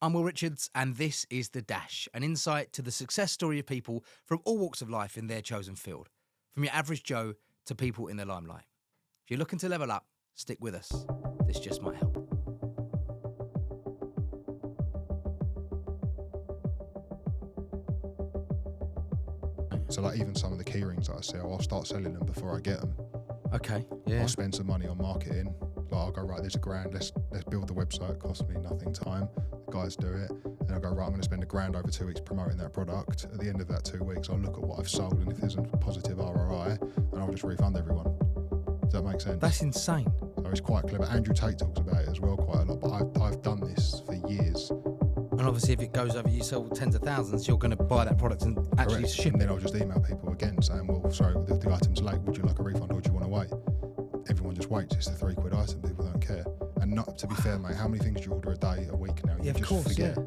I'm Will Richards, and this is The Dash, an insight to the success story of people from all walks of life in their chosen field, from your average Joe to people in the limelight. If you're looking to level up, stick with us. This just might help. So like even some of the key rings that I sell, I'll start selling them before I get them. Okay, yeah. I'll spend some money on marketing. Like I'll go, right, there's $1,000, let's build the website, cost me nothing time. The guys do it. And I'll go, right, I'm going to spend $1,000 over 2 weeks promoting that product. At the end of that 2 weeks, I'll look at what I've sold, and if there's a positive ROI, and I'll just refund everyone. Does that make sense? That's insane. So it's quite clever. Andrew Tate talks about it as well quite a lot, but I've done this for years. And obviously if it goes over, you sell tens of thousands, you're going to buy that product and actually Correct. ship And it. then I'll just email people again saying, well, sorry, the item's late, would you like a refund or do you want to wait? Everyone just waits. It's a £3 item, people don't care. And not to be fair, mate, how many things do you order a day, a week now? Yeah, You just forget. yeah.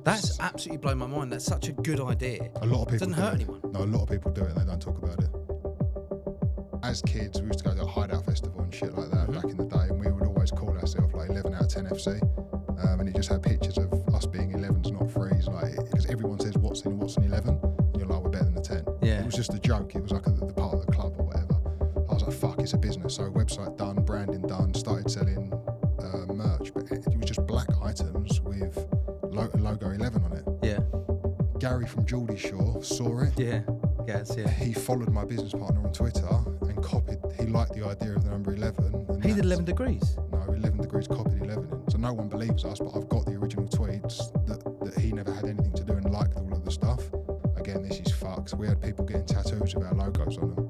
That's absolutely blown my mind. That's such a good idea. A lot of people Doesn't do hurt it. anyone. No, a lot of people do it and they don't talk about it. As kids, we used to go to a hideout festival and shit like that back in the day, and we would always call ourselves like 11 out of 10 FC. And it just had pictures of us being 11s, not 3s, like, because everyone says what's in 11, and you're like, we're better than a 10. Yeah. It was just a joke. It was like the part of the club or whatever. I was like, fuck, it's a business. So website done, branding done, started selling merch, but it was just black items with logo 11 on it. Yeah. Gary from Geordie Shore saw it. Yeah. Yes, yeah. He followed my business partner on Twitter and copied. He liked the idea of the number 11. And He did 11 degrees. No, 11 degrees copied 11 in. So no one believes us, but I've got the original tweets that he never had anything to do and liked all of the stuff. Again, this is fucked. We had people getting tattoos with our logos on them.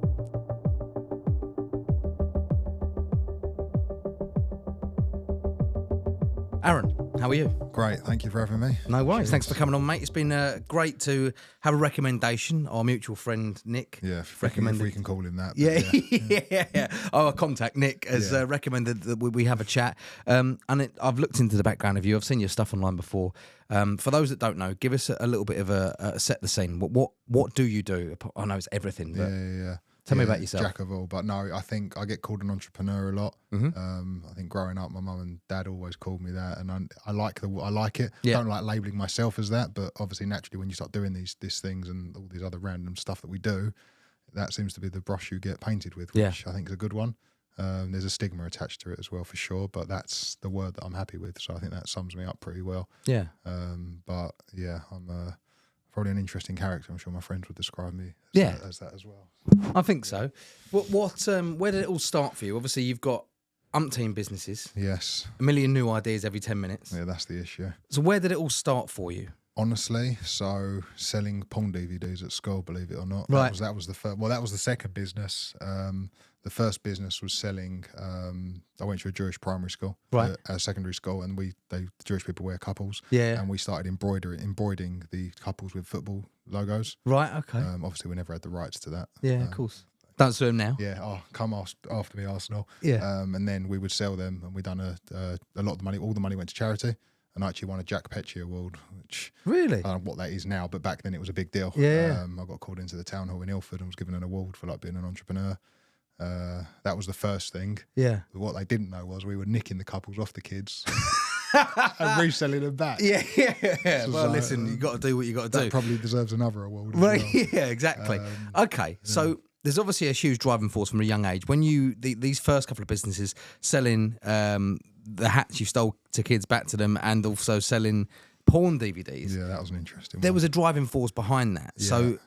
Aaron, how are you? Great, thank you for having me. No worries. Cheers. Thanks for coming on, mate. It's been great to have a recommendation. Our mutual friend, Nick. Yeah, if recommended. we can call him that. Yeah. Our contact, Nick, has recommended that we have a chat. I've looked into the background of you. I've seen your stuff online before. For those that don't know, give us a little bit of a set the scene. What do you do? I know it's everything, but Yeah. Tell me about yourself. Jack of all, but no, I think I get called an entrepreneur a lot. I think growing up, my mum and dad always called me that, and I like it. Yeah. I don't like labelling myself as that, but obviously, naturally, when you start doing these things and all these other random stuff that we do, that seems to be the brush you get painted with, which I think is a good one. There's a stigma attached to it as well, for sure, but that's the word that I'm happy with. So I think that sums me up pretty well. Yeah. But yeah, I'm probably an interesting character. I'm sure my friends would describe me as that as well. I think so. Where did it all start for you? Obviously, you've got umpteen businesses. Yes. A million new ideas every 10 minutes. Yeah, that's the issue. So where did it all start for you? Honestly, so selling porn DVDs at school, believe it or not. Right. That was the first. Well, that was the second business. The first business was selling. I went to a Jewish primary school, right, a secondary school, and the Jewish people wear couples. Yeah. And we started embroidering the couples with football logos. Right. Okay. Obviously, we never had the rights to that. Yeah, of course. Don't sue them now. Yeah. Oh, come after me, Arsenal. Yeah. And then we would sell them, and we done a lot of the money. All the money went to charity. And I actually won a Jack Petchey Award, which really, I don't know what that is now, but back then it was a big deal. Yeah. I got called into the town hall in Ilford and was given an award for like being an entrepreneur. That was the first thing. Yeah. But what they didn't know was we were nicking the couples off the kids and reselling them back. Yeah. Well, like, listen, you got to do what you got to do. That probably deserves another award. Right. As well. Yeah. Exactly. Okay. So there's obviously a huge driving force from a young age. When you these first couple of businesses selling the hats you stole to kids back to them, and also selling porn DVDs. Yeah, that was an interesting There one. was a driving force behind that. Yeah. So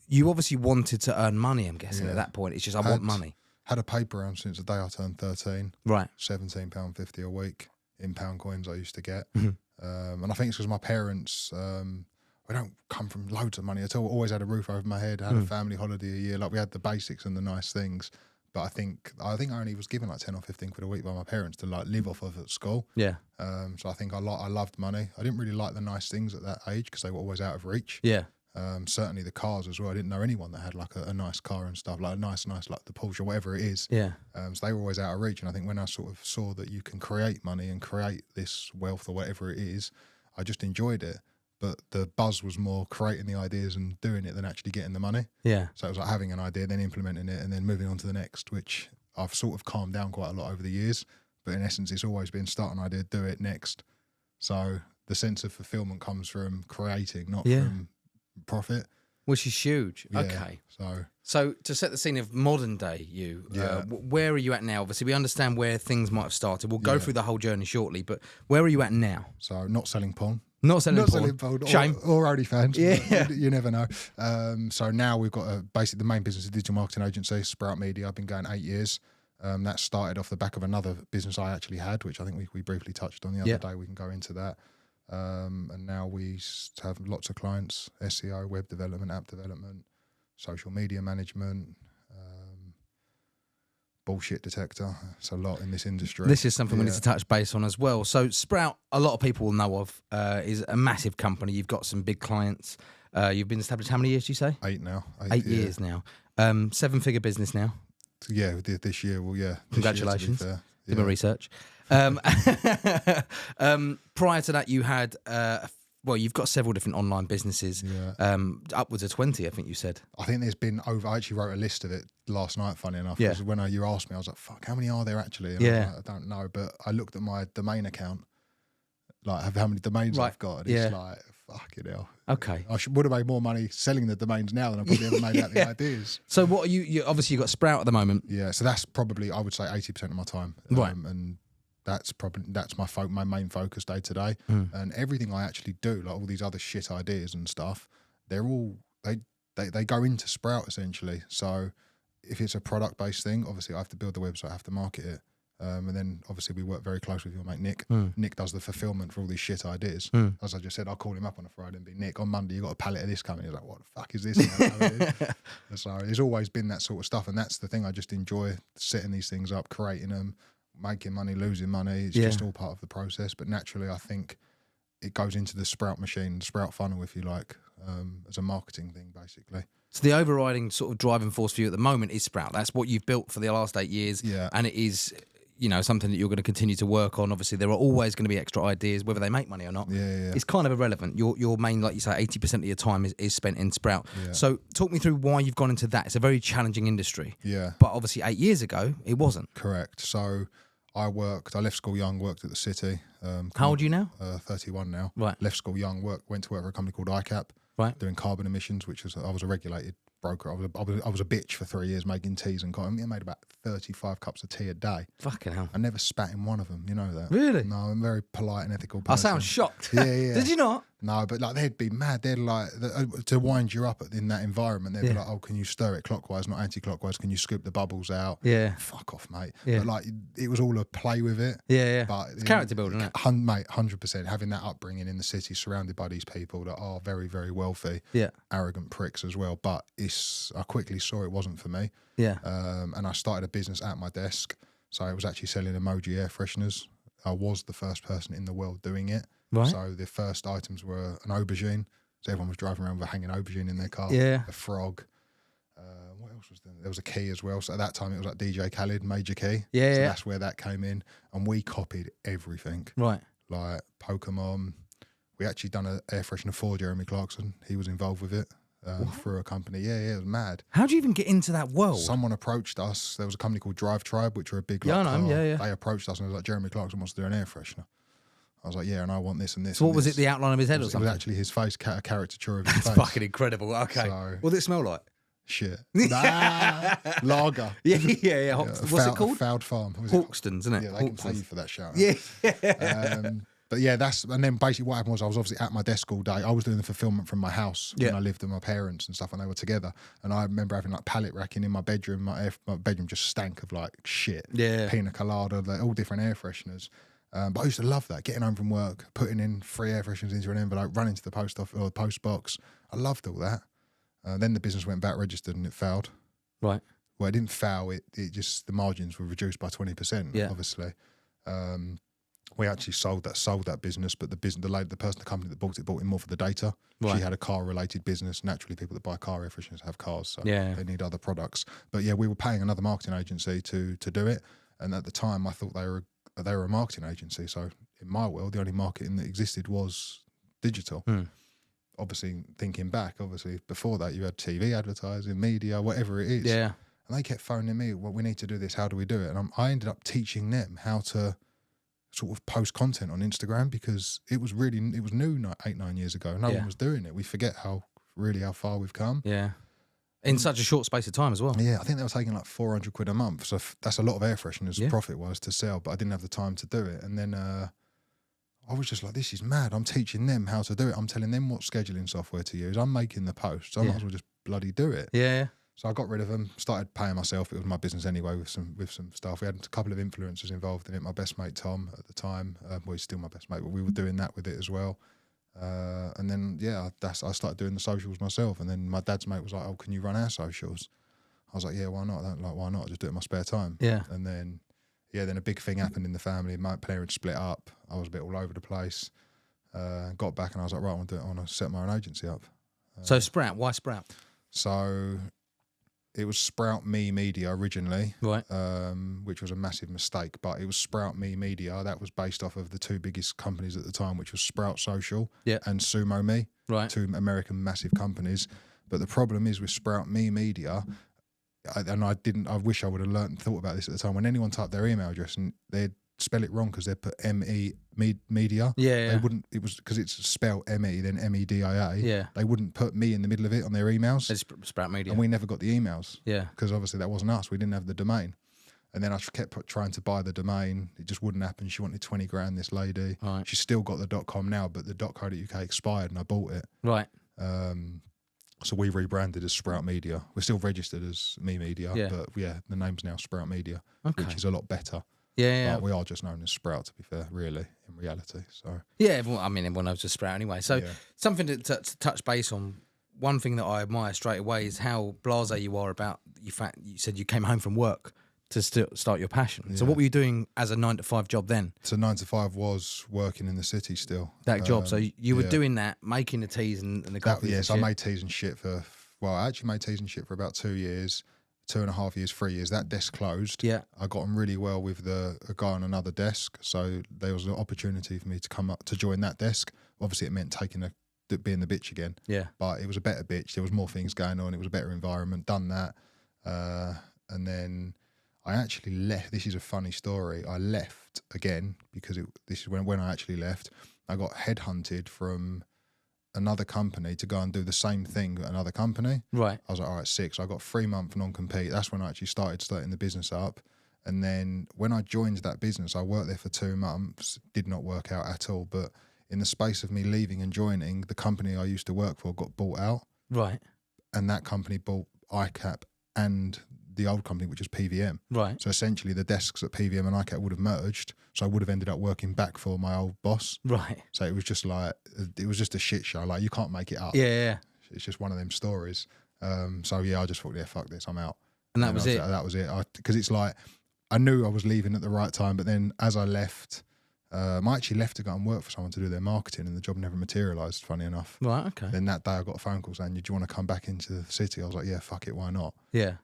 you obviously wanted to earn money, I'm guessing, at that point. It's just, I want money. Had a paper round since the day I turned 13. Right. £17.50 a week in pound coins I used to get. And I think it's because my parents, we don't come from loads of money at all. Always had a roof over my head, had a family holiday a year. Like, we had the basics and the nice things. But I think I only was given like 10 or 15 quid a week by my parents to like live off of at school. Yeah. So I think I loved money. I didn't really like the nice things at that age because they were always out of reach. Yeah. Certainly the cars as well. I didn't know anyone that had like a nice car and stuff, like a nice like the Porsche or whatever it is. Yeah. So they were always out of reach. And I think when I sort of saw that you can create money and create this wealth or whatever it is, I just enjoyed it. But the buzz was more creating the ideas and doing it than actually getting the money. Yeah. So it was like having an idea, then implementing it, and then moving on to the next, which I've sort of calmed down quite a lot over the years. But in essence, it's always been start an idea, do it next. So the sense of fulfillment comes from creating, not Yeah. from profit. Which is huge. Yeah, Okay. So So to set the scene of modern day you, Yeah. Where are you at now? Obviously, we understand where things might have started. We'll go Yeah. through the whole journey shortly, but where are you at now? not selling porn. Not selling Not porn. selling porn. Shame. Or OnlyFans. Yeah. You never know. So now we've got basically the main business, a digital marketing agency, Sprout Media. I've been going 8 years. That started off the back of another business I actually had, which I think we briefly touched on the other day. We can go into that. And now we have lots of clients, SEO, web development, app development, social media management, bullshit detector. It's a lot in this industry. This is something we need to touch base on as well. So Sprout, a lot of people will know of, is a massive company. You've got some big clients. You've been established how many years, do you say? 8 now. 8 years now. 7-figure business now. Yeah, this year. Well, yeah. Congratulations. Year, Did my research. Prior to that, you had... you've got several different online businesses, upwards of 20, I think you said. I think there's been over. I actually wrote a list of it last night, funny enough. Yeah. Because when you asked me, I was like, fuck, how many are there actually? And I was like, I don't know. But I looked at my domain account, like how many domains I've got. And it's like, fucking hell. Okay. I would have made more money selling the domains now than I probably ever made out the ideas. So what are you obviously you've got Sprout at the moment. Yeah, so that's probably, I would say, 80% of my time. Right. And that's my main focus day to day. And everything I actually do, like all these other shit ideas and stuff, they're all they go into Sprout essentially. So if it's a product based thing, obviously I have to build the website, I have to market it, and then obviously we work very closely with your mate Nick. Nick does the fulfillment for all these shit ideas. As I just said, I'll call him up on a Friday and be, Nick, on Monday you got a pallet of this coming. He's like, what the fuck is this? So there's always been that sort of stuff, and that's the thing I just enjoy, setting these things up, creating them, making money, losing money. It's just all part of the process. But naturally, I think it goes into the Sprout machine, the Sprout funnel, if you like, as a marketing thing, basically. So the overriding sort of driving force for you at the moment is Sprout. That's what you've built for the last 8 years. Yeah. And it is, something that you're going to continue to work on. Obviously, there are always going to be extra ideas, whether they make money or not. Yeah. It's kind of irrelevant. Your main, like you say, 80% of your time is spent in Sprout. Yeah. So talk me through why you've gone into that. It's a very challenging industry. Yeah. But obviously 8 years ago, it wasn't. Correct. So I left school young, worked at the city. How old are you now? 31 now. Right. Left school young, went to work for a company called ICAP. Right. Doing carbon emissions, I was a regulated broker. I was a bitch for 3 years making teas and cotton. I made about 35 cups of tea a day. Fucking hell. I never spat in one of them, you know that? Really? No, I'm a very polite and ethical person. I sound shocked. Yeah. Did you not? No, but like they'd be mad. They'd like to wind you up in that environment. They'd be like, "Oh, can you stir it clockwise, not anti-clockwise? Can you scoop the bubbles out?" Yeah. Fuck off, mate. Yeah. But like, it was all a play with it. Yeah. But it's character building, isn't it? Mate, 100%. Having that upbringing in the city, surrounded by these people that are very, very wealthy, arrogant pricks as well. But I quickly saw it wasn't for me. Yeah. And I started a business at my desk. So I was actually selling emoji air fresheners. I was the first person in the world doing it. Right. So the first items were an aubergine. So everyone was driving around with a hanging aubergine in their car. Yeah. A frog. What else was there? There was a key as well. So at that time it was like DJ Khaled, Major Key. Yeah. So that's where that came in. And we copied everything. Right. Like Pokemon. We actually done an air freshener for Jeremy Clarkson. He was involved with it. Through a company. Yeah, it was mad. How do you even get into that world? Someone approached us. There was a company called Drive Tribe, which are a big I know, yeah. They approached us and was like, Jeremy Clarkson wants to do an air freshener. I was like, yeah, and I want this and this. So what was it, the outline of his head or something? It was actually his face, a caricature of his face. That's fucking incredible. Okay. So, what did it smell like? Shit. Lager. Yeah. What's it called? Fouled Farm. Hawkston's, isn't it? Yeah, they can pay you for that shout. Yeah. But yeah, and then basically what happened was I was obviously at my desk all day. I was doing the fulfillment from my house when I lived with my parents and stuff when they were together. And I remember having like pallet racking in my bedroom. My bedroom just stank of like shit. Yeah. Pina colada, like all different air fresheners. But I used to love that, getting home from work, putting in 3 air fresheners into an envelope, running to the post office or the post box. I loved all that. Then the business went back registered and it failed. Right. Well, it didn't fail. It just, the margins were reduced by 20%, obviously. We actually sold that business, but the company that bought it more for the data. Right. She had a car-related business. Naturally, people that buy car air fresheners have cars, so they need other products. But yeah, we were paying another marketing agency to do it, and at the time, I thought they were a marketing agency. So in my world, the only marketing that existed was digital. Obviously, thinking back, before that, you had TV advertising, media, whatever it is. Yeah. And they kept phoning me, well, we need to do this. How do we do it? And I ended up teaching them how to sort of post content on Instagram because it was new 8-9 years ago. No one was doing it. We forget how far we've come. Yeah. In such a short space of time as well. Yeah, I think they were taking like 400 quid a month. So that's a lot of air fresheners profit-wise to sell, but I didn't have the time to do it. And then I was just like, this is mad. I'm teaching them how to do it. I'm telling them what scheduling software to use. I'm making the posts. I might as well just bloody do it. Yeah. So I got rid of them, started paying myself. It was my business anyway with some stuff. We had a couple of influencers involved in it. My best mate, Tom, at the time. Well, he's still my best mate, but we were doing that with it as well. And then, I started doing the socials myself. And then my dad's mate was like, oh, can you run our socials? I was like, yeah, why not? Why not? I just do it in my spare time. Yeah. And then, then a big thing happened in the family. My parents split up. I was a bit all over the place. Got back and I was like, right, I want to set my own agency up. So Sprout, why Sprout? So it was Sprout Me Media originally, right? Which was a massive mistake, but it was Sprout Me Media. That was based off of the two biggest companies at the time, which was Sprout Social and Sumo Me, right? Two American massive companies. But the problem is with Sprout Me Media, I wish I would have thought about this at the time. When anyone typed their email address and they'd spell it wrong because they'd put ME Media. Yeah. They wouldn't. It was because it's spelled ME then MEDIA. Yeah. They wouldn't put me in the middle of it on their emails. It's Sprout Media, and we never got the emails. Yeah. Because obviously that wasn't us. We didn't have the domain. And then I kept trying to buy the domain. It just wouldn't happen. She wanted 20 grand. This lady. Right. She's still got the .com now, but the .co.uk expired, and I bought it. Right. So we rebranded as Sprout Media. We're still registered as Me Media, but the name's now Sprout Media, which is a lot better. Yeah. But we are just known as Sprout, to be fair, really, in reality. So everyone knows as Sprout anyway. So something to touch base on. One thing that I admire straight away is how blasé you are about the fact you said you came home from work to start your passion. Yeah. So what were you doing as a 9-to-5 job then? So 9-to-5 was working in the city still. That job. So you were doing that, making the teas and the coffees. Yes, I made teas and shit I actually made teas and shit for about 2 years, 2.5 years, 3 years. That desk closed. Yeah. I got on really well with a guy on another desk. So there was an opportunity for me to come up to join that desk. Obviously it meant being the bitch again. Yeah. But it was a better bitch. There was more things going on. It was a better environment. Done that. And then I actually left. This is a funny story. I left again because this is when I actually left. I got headhunted from another company to go and do the same thing at another company. Right. I was like, all right, sick. So I got 3-month non-compete. That's when I actually started the business up. And then when I joined that business, I worked there for 2 months. Did not work out at all. But in the space of me leaving and joining, the company I used to work for got bought out. Right. And that company bought ICAP and the old company, which is PVM. Right. So essentially the desks at PVM and ICAP would have merged. So I would have ended up working back for my old boss. Right. So it was just a shit show. Like, you can't make it up. Yeah. It's just one of them stories. So I just thought, fuck this, I'm out. And that was it. That was it. Because it's like, I knew I was leaving at the right time, but then as I left, I actually left to go and work for someone to do their marketing, and the job never materialised, funny enough. Right, okay. Then that day I got a phone call saying, do you want to come back into the city? I was like, yeah, fuck it, why not? Yeah.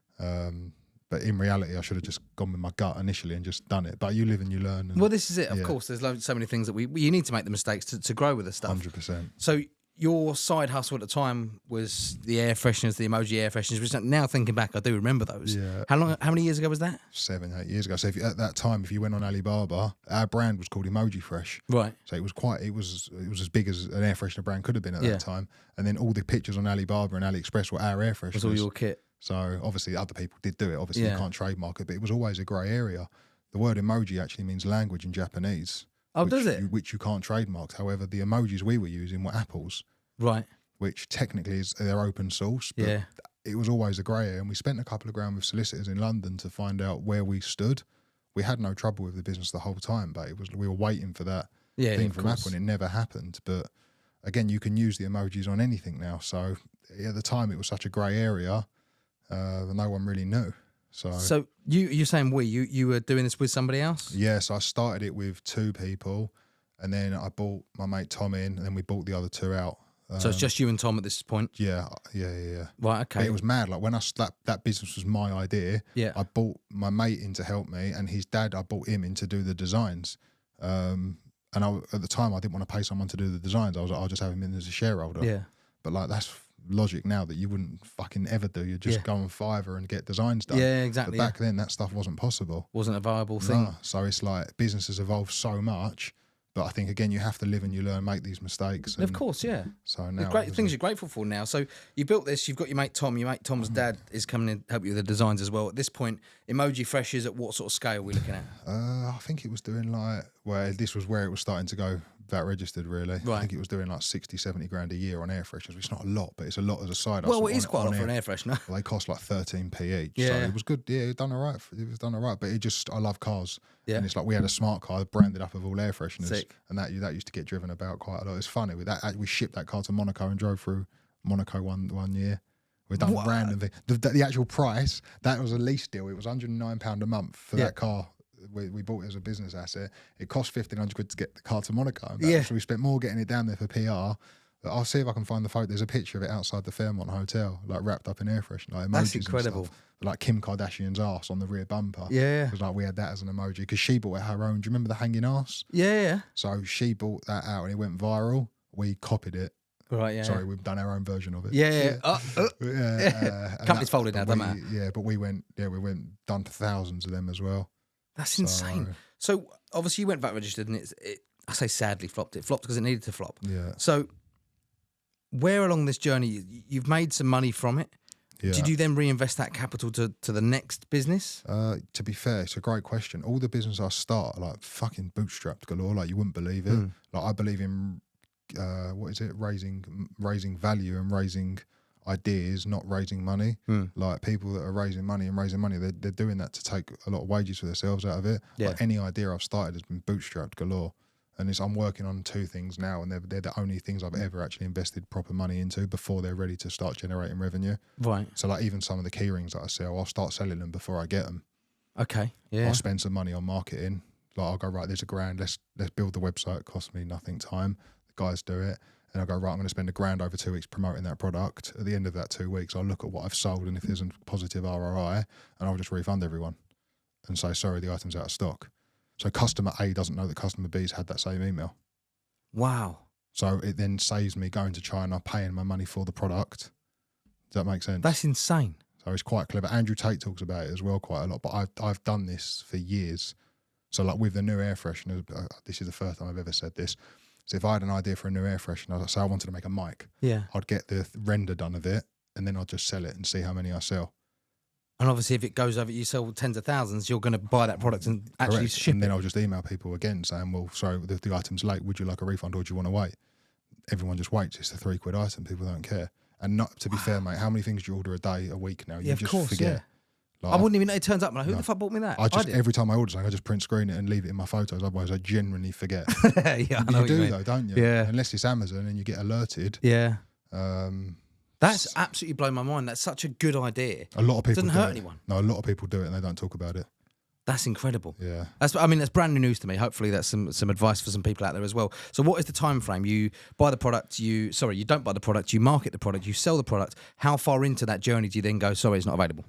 But in reality, I should have just gone with my gut initially and just done it. But you live and you learn. And, well, this is it. Of course, there's so many things that you need to make the mistakes to grow with the stuff. 100%. So your side hustle at the time was the air fresheners, the emoji air fresheners. Which now thinking back, I do remember those. Yeah. How many years ago was that? 7-8 years ago. So at that time, if you went on Alibaba, our brand was called Emoji Fresh. Right. So it was as big as an air freshener brand could have been at that time. And then all the pictures on Alibaba and AliExpress were our air fresheners. Was all your kit. So obviously other people did do it. Obviously you can't trademark it, but it was always a grey area. The word emoji actually means language in Japanese. Oh, does it? Which you can't trademark. However, the emojis we were using were apples. Right. Which technically they're open source, but it was always a grey area. And we spent a couple of grand with solicitors in London to find out where we stood. We had no trouble with the business the whole time, but we were waiting for that thing from Apple, and it never happened. But again, you can use the emojis on anything now. So at the time, it was such a grey area that no one really knew. So you're saying you were doing this with somebody else? Yeah, so I started it with 2 people, and then I brought my mate Tom in, and then we brought the other 2 out. So it's just you and Tom at this point? Yeah. Right, okay. But it was mad. Like when that business was my idea, I brought my mate in to help me, and his dad, I brought him in to do the designs. And at the time, I didn't want to pay someone to do the designs. I was like, I'll just have him in as a shareholder. Yeah. But like that's logic now that you wouldn't fucking ever do. You just go on Fiverr and get designs done. Yeah, exactly. But back then, that stuff wasn't possible. Wasn't a viable thing. No. So it's like business has evolved so much. But I think, again, you have to live and you learn, make these mistakes. And of course, yeah. So now great things you're grateful for now. So you built this. You've got your mate Tom. Your mate Tom's dad is coming in to help you with the designs as well. At this point, Emoji Fresh is at what sort of scale are we looking at? I think it was doing this was where it was starting to go VAT registered, really. Right. I think it was doing like 60, 70 grand a year on air fresheners, which is not a lot, but it's a lot as a side Well, hustle. it is quite a lot for an air freshener. Well, they cost like 13p each. Yeah. So it was good. Yeah, it was done all right. But I love cars. Yeah. And it's like we had a smart car branded up of all air fresheners. Sick. And that used to get driven about quite a lot. It's funny. With that, we shipped that car to Monaco and drove through Monaco one year. We've done random things. The actual price, that was a lease deal. It was £109 a month for that car. We bought it as a business asset. It cost 1,500 quid to get the car to Monaco. And back. So we spent more getting it down there for PR. But I'll see if I can find the photo. There's a picture of it outside the Fairmont Hotel, like wrapped up in air freshener, like emojis. That's incredible. And stuff. Like Kim Kardashian's arse on the rear bumper. Yeah. Because like we had that as an emoji. Because she bought her own. Do you remember the hanging arse? Yeah. So she bought that out and it went viral. We copied it. Right, yeah. Sorry, we've done our own version of it. Yeah. Company's that, folded now, doesn't matter. Yeah, but we went done to thousands of them as well. That's insane. So obviously you went VAT registered and I say sadly flopped. It flopped because it needed to flop. Yeah. So where along this journey, you've made some money from it. Yeah. Did you then reinvest that capital to the next business? To be fair, it's a great question. All the business I start, like fucking bootstrapped galore, like you wouldn't believe it. Like I believe in raising value and raising ideas, not raising money. Like people that are raising money, they're doing that to take a lot of wages for themselves out of it. Yeah. Like any idea I've started has been bootstrapped galore. And I'm working on 2 things now, and they're the only things I've ever actually invested proper money into before they're ready to start generating revenue. Right. So like even some of the key rings that I sell, I'll start selling them before I get them. Okay. Yeah. I'll spend some money on marketing. Like I'll go, right, there's £1,000. Let's build the website. It costs me nothing time. The guys do it. And I'll go, right, I'm going to spend £1,000 over 2 weeks promoting that product. At the end of that 2 weeks, I'll look at what I've sold, and if there's a positive ROI, and I'll just refund everyone and say, sorry, the item's out of stock. So customer A doesn't know that customer B's had that same email. Wow. So it then saves me going to China, paying my money for the product. Does that make sense? That's insane. So it's quite clever. Andrew Tate talks about it as well quite a lot, but I've done this for years. So like with the new air freshener, this is the first time I've ever said this. So if I had an idea for a new air freshener, say I wanted to make a mic, I'd get the render done of it, and then I'd just sell it and see how many I sell. And obviously, if it goes over, you sell tens of thousands, you're going to buy that product and actually Correct. ship and then it. I'll just email people again saying, well, sorry, the item's late. Would you like a refund or do you want to wait? Everyone just waits. It's a £3 item. People don't care. And not to be fair, mate, how many things do you order a day, a week now? You of just course, forget. Like, I wouldn't even know it turns up. I'm like, who the fuck bought me that? Every time I order something, I just print screen it and leave it in my photos. Otherwise, I genuinely forget. Yeah, I know you do, mean. though, don't you? Yeah. Unless it's Amazon and you get alerted. Yeah. That's absolutely blown my mind. That's such a good idea. A lot of people doesn't hurt anyone. No, a lot of people do it and they don't talk about it. That's incredible. Yeah. That's brand new news to me. Hopefully that's some advice for some people out there as well. So what is the time frame? You buy the product, you don't buy the product, you market the product, you sell the product. How far into that journey do you then go, sorry, it's not available?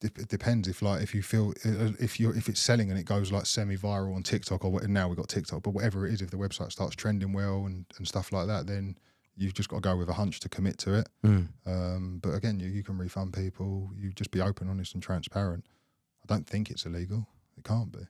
It depends if it's selling and it goes like semi-viral on TikTok or what, now we've got TikTok, but whatever it is, if the website starts trending well and stuff like that, then you've just got to go with a hunch to commit to it. But again, you can refund people. You just be open, honest and transparent. I don't think it's illegal. It can't be.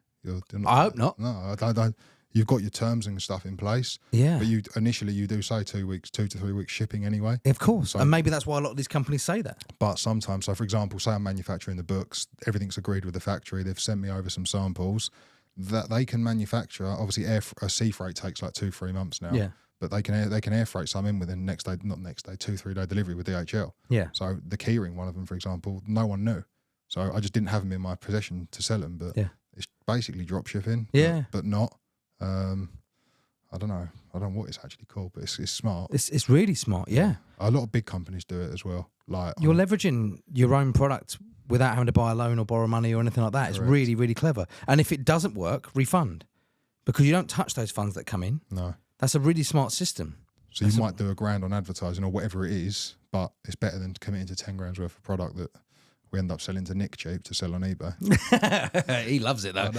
I hope not. No, I don't. You've got your terms and stuff in place. Yeah. But you do say 2 to 3 weeks shipping anyway. Of course. So, and maybe that's why a lot of these companies say that. But sometimes, so for example, say I'm manufacturing the books, everything's agreed with the factory, they've sent me over some samples that they can manufacture. Obviously, sea freight takes like 2-3 months now. Yeah. But they can air freight some in within 2-3 day delivery with DHL. Yeah. So the keyring, one of them, for example, no one knew. So I just didn't have them in my possession to sell them. But it's basically drop shipping. Yeah. But not. I don't know. I don't know what it's actually called, but it's smart. It's really smart. Yeah. A lot of big companies do it as well. Like you're leveraging your own product without having to buy a loan or borrow money or anything like that. It's really, really clever. And if it doesn't work, refund, because you don't touch those funds that come in. No. That's a really smart system. So you might do $1,000 on advertising or whatever it is, but it's better than committing to 10 grand's worth of product that we end up selling to Nick cheap to sell on eBay. He loves it though.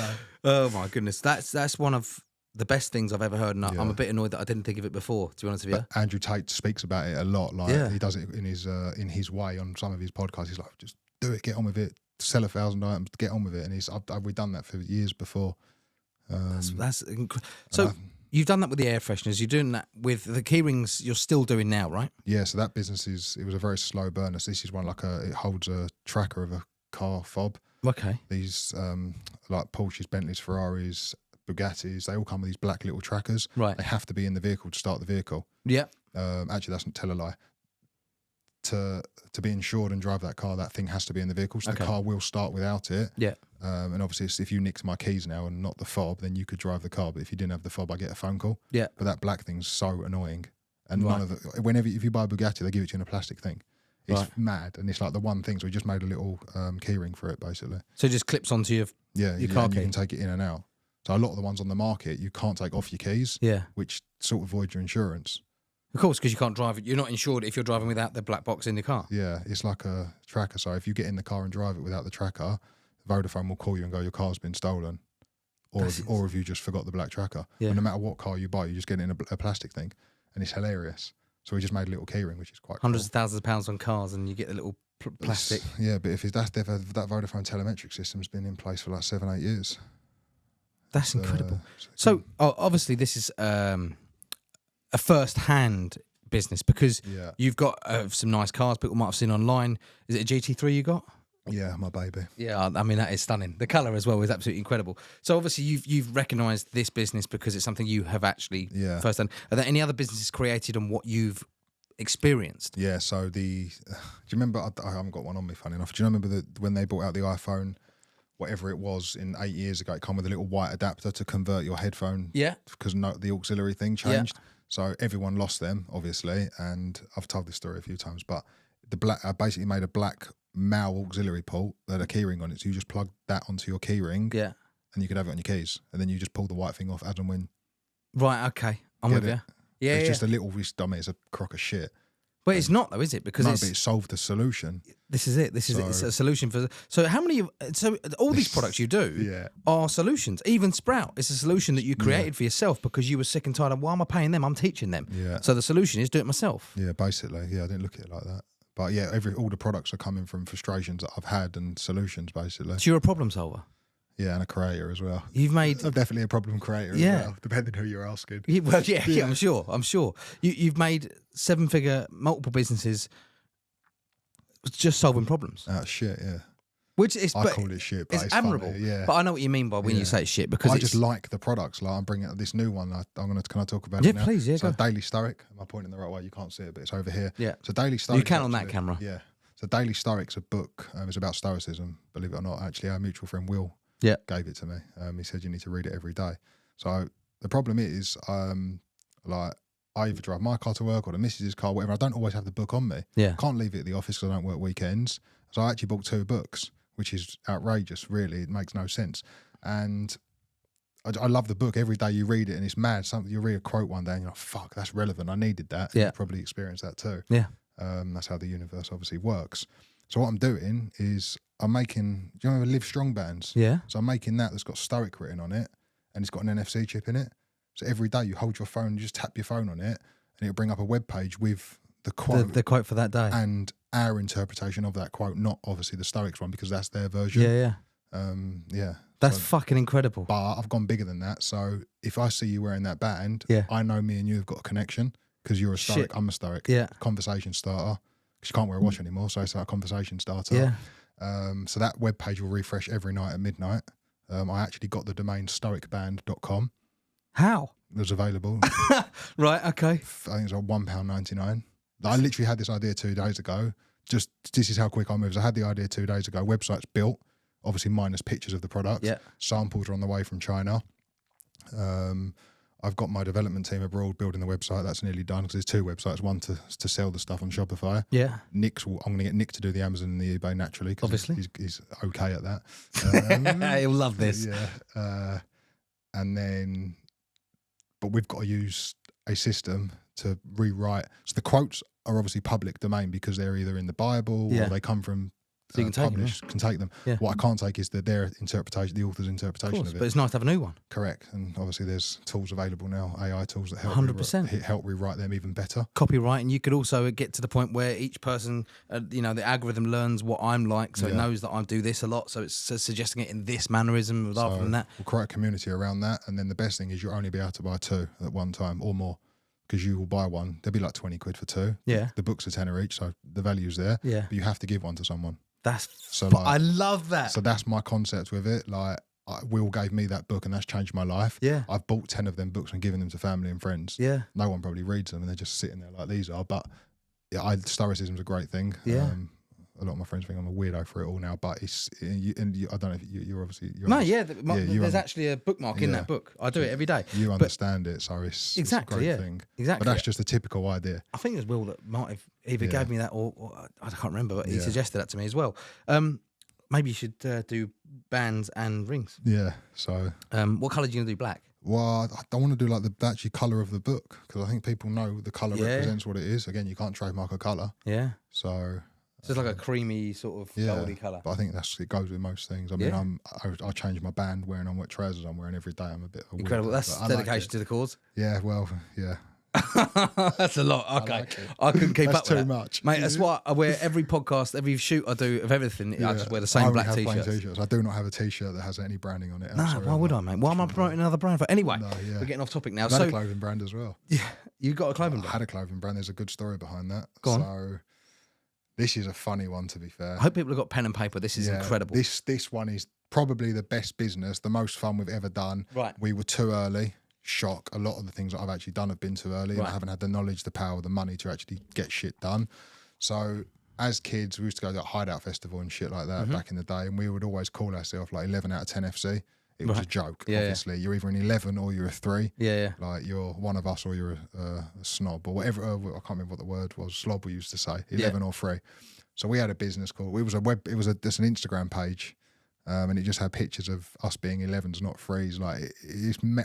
Oh my goodness, that's one of the best things I've ever heard, and I'm a bit annoyed that I didn't think of it before, to be honest with you. But Andrew Tate speaks about it a lot. Like he does it in his way on some of his podcasts. He's like, just do it, get on with it, sell 1,000 items, get on with it. And we've done that for years before. So you've done that with the air fresheners. You're doing that with the key rings. You're still doing now, right? Yeah. So that business it was a very slow burner. So this is one it holds a tracker of a car fob. Okay. These like Porsches, Bentleys, Ferraris, Bugattis, they all come with these black little trackers. Right. They have to be in the vehicle to start the vehicle. Yeah. Actually, that's not tell a lie. To be insured and drive that car, that thing has to be in the vehicle. So the car will start without it. Yeah. And obviously, if you nicked my keys now and not the fob, then you could drive the car. But if you didn't have the fob, I get a phone call. Yeah. But that black thing's so annoying. And if you buy a Bugatti, they give it to you in a plastic thing. It's mad, and it's like the one thing. So we just made a little key ring for it, basically. So it just clips onto your car key. You can take it in and out. So a lot of the ones on the market, you can't take off your keys. Yeah. Which sort of voids your insurance. Of course, because you can't drive it. You're not insured if you're driving without the black box in the car. Yeah, it's like a tracker. So if you get in the car and drive it without the tracker, Vodafone will call you and go, your car's been stolen. Or if you just forgot the black tracker. Yeah. And no matter what car you buy, you just get in a plastic thing. And it's hilarious. So we just made a little key ring, which is quite Hundreds of thousands of pounds on cars, and you get the little plastic. Yeah, but that Vodafone telemetric system's been in place for like 7-8 years. That's incredible. So obviously this is a first-hand business because you've got some nice cars people might have seen online. Is it a GT3 you got? Yeah, my baby. Yeah, I mean, that is stunning. The colour as well is absolutely incredible. So obviously you've recognised this business because it's something you have actually firsthand. Are there any other businesses created on what you've experienced? Yeah, so do you remember, I haven't got one on me, funny enough. Do you remember when they brought out the iPhone, whatever it was, 8 years ago, it came with a little white adapter to convert your headphone? Yeah. Because the auxiliary thing changed. Yeah. So everyone lost them, obviously, and I've told this story a few times, but I basically made a black MAL auxiliary port that had a keyring on it, so you just plug that onto your keyring, and you could have it on your keys, and then you just pull the white thing off as and when. Right, okay, I'm with you. Yeah, it's just a little dummy. It's a crock of shit. But it's not though, is it? Because but it solved the solution. This is it. It's a solution for. So how many? So all these products you do are solutions. Even Sprout is a solution that you created for yourself because you were sick and tired of, why am I paying them? I'm teaching them. Yeah. So the solution is do it myself. Yeah, basically. Yeah, I didn't look at it like that. But yeah, all the products are coming from frustrations that I've had and solutions, basically. So you're a problem solver. Yeah, and a creator as well. You've made... I'm definitely a problem creator as well, depending who you're asking. Yeah, I'm sure. You've made 7-figure multiple businesses just solving problems. Shit, yeah. I call it shit, but it's admirable. Funny, yeah. But I know what you mean by when you say shit, because I just like the products. Like I'm bringing out this new one. Can I talk about it now? Yeah, please. Yeah, so Daily Stoic. Am I pointing the right way? You can't see it, but it's over here. Yeah. So Daily Stoic. You can on that camera. Yeah. So Daily Stoic's a book. It's about Stoicism. Believe it or not, actually, our mutual friend Will gave it to me. He said you need to read it every day. So the problem is, like I either drive my car to work or the missus's car, whatever. I don't always have the book on me. Yeah. I can't leave it at the office because I don't work weekends. So I actually bought 2 books, which is outrageous, really. It makes no sense. And I love the book. Every day you read it and it's mad. You read a quote one day and you're like, fuck, that's relevant. I needed that. Yeah. You probably experienced that too. Yeah. That's how the universe obviously works. So what I'm doing is I'm making, do you remember Live Strong bands? Yeah. So I'm making that's got Stoic written on it and it's got an NFC chip in it. So every day you hold your phone, you just tap your phone on it and it'll bring up a web page with the quote. The quote for that day. And our interpretation of that quote, not obviously the Stoics one because that's their version. Yeah. That's fucking incredible. But I've gone bigger than that. So if I see you wearing that band, I know me and you have got a connection because you're a Stoic, I'm a Stoic. Yeah. Conversation starter. Because you can't wear a watch anymore, so it's like a conversation starter. Yeah. So that web page will refresh every night at midnight. I actually got the domain stoicband.com. How? It was available. Right, okay. I think it's like £1.99. I literally had this idea 2 days ago. Just this is how quick I move. I had the idea 2 days ago. Website's built, obviously minus pictures of the product. Yeah. Samples are on the way from China. I've got my development team abroad building the website. That's nearly done because there's 2 websites. One to sell the stuff on Shopify. Yeah. I'm going to get Nick to do the Amazon and the eBay naturally. Obviously. He's okay at that. He'll love this. Yeah. And then, but we've got to use a system to rewrite. So the quotes are obviously public domain because they're either in the Bible or they come from So you can take them, published can take them. Yeah. What I can't take is their interpretation, the author's interpretation of it. But it's nice to have a new one. Correct, and obviously there's tools available now, AI tools that help 100%. help rewrite them even better. Copyright, and you could also get to the point where each person, the algorithm learns what I'm like, so it knows that I do this a lot, so it's suggesting it in this mannerism rather than that. We'll create a community around that, and then the best thing is you'll only be able to buy 2 at one time or more, because you will buy one. They'll be like 20 quid for 2. Yeah. The books are tenner each, so the value's there. Yeah. But you have to give one to someone. I love that. So that's my concept with it. Like, Will gave me that book, and that's changed my life. Yeah. I've bought 10 of them books and given them to family and friends. Yeah. No one probably reads them, and they're just sitting there like these are. But yeah, stoicism's a great thing. Yeah. A lot of my friends think I'm a weirdo for it all now, but I don't know if you're obviously. There's actually a bookmark in that book. I do it every day. You understand it, so it's a great thing. Exactly. But that's just a typical idea. I think it was Will that might have either gave me that or I can't remember, but he suggested that to me as well. Maybe you should do bands and rings. Yeah. So. What colour are you going to do? Black? Well, I don't want to do like the actual colour of the book, because I think people know the colour represents what it is. Again, you can't trademark a colour. Yeah. So. It's just like a creamy sort of goldy colour. But I think it goes with most things. I mean, I change my band wearing on what trousers I'm wearing every day. I'm a bit of a incredible. weirdo, That's dedication to the cause. Yeah, well, yeah. That's a lot. Okay, I couldn't keep up with that. That's too much, mate. That's why I wear every podcast, every shoot I do of everything. I just wear the same black t-shirts. I do not have a t-shirt that has any branding on it. No, why would I, mate? Why am I promoting another brand? Anyway, we're getting off topic now. I had a clothing brand as well. Yeah, you got a clothing brand. I had a clothing brand. There's a good story behind that. Go on. So this is a funny one, to be fair. I hope people have got pen and paper. This is incredible. This one is probably the best business, the most fun we've ever done. Right. We were too early. Shock. A lot of the things that I've actually done have been too early, and I haven't had the knowledge, the power, the money to actually get shit done. So as kids, we used to go to that Hideout Festival and shit like that back in the day, and we would always call ourselves like 11 out of 10 FC. It was a joke, obviously. You're either an 11 or you're a 3. Yeah. Like, you're one of us or you're a snob or whatever. I can't remember what the word was. Slob we used to say. 11 or 3. So we had a business called, just an Instagram page. And it just had pictures of us being 11s, not 3s. Like,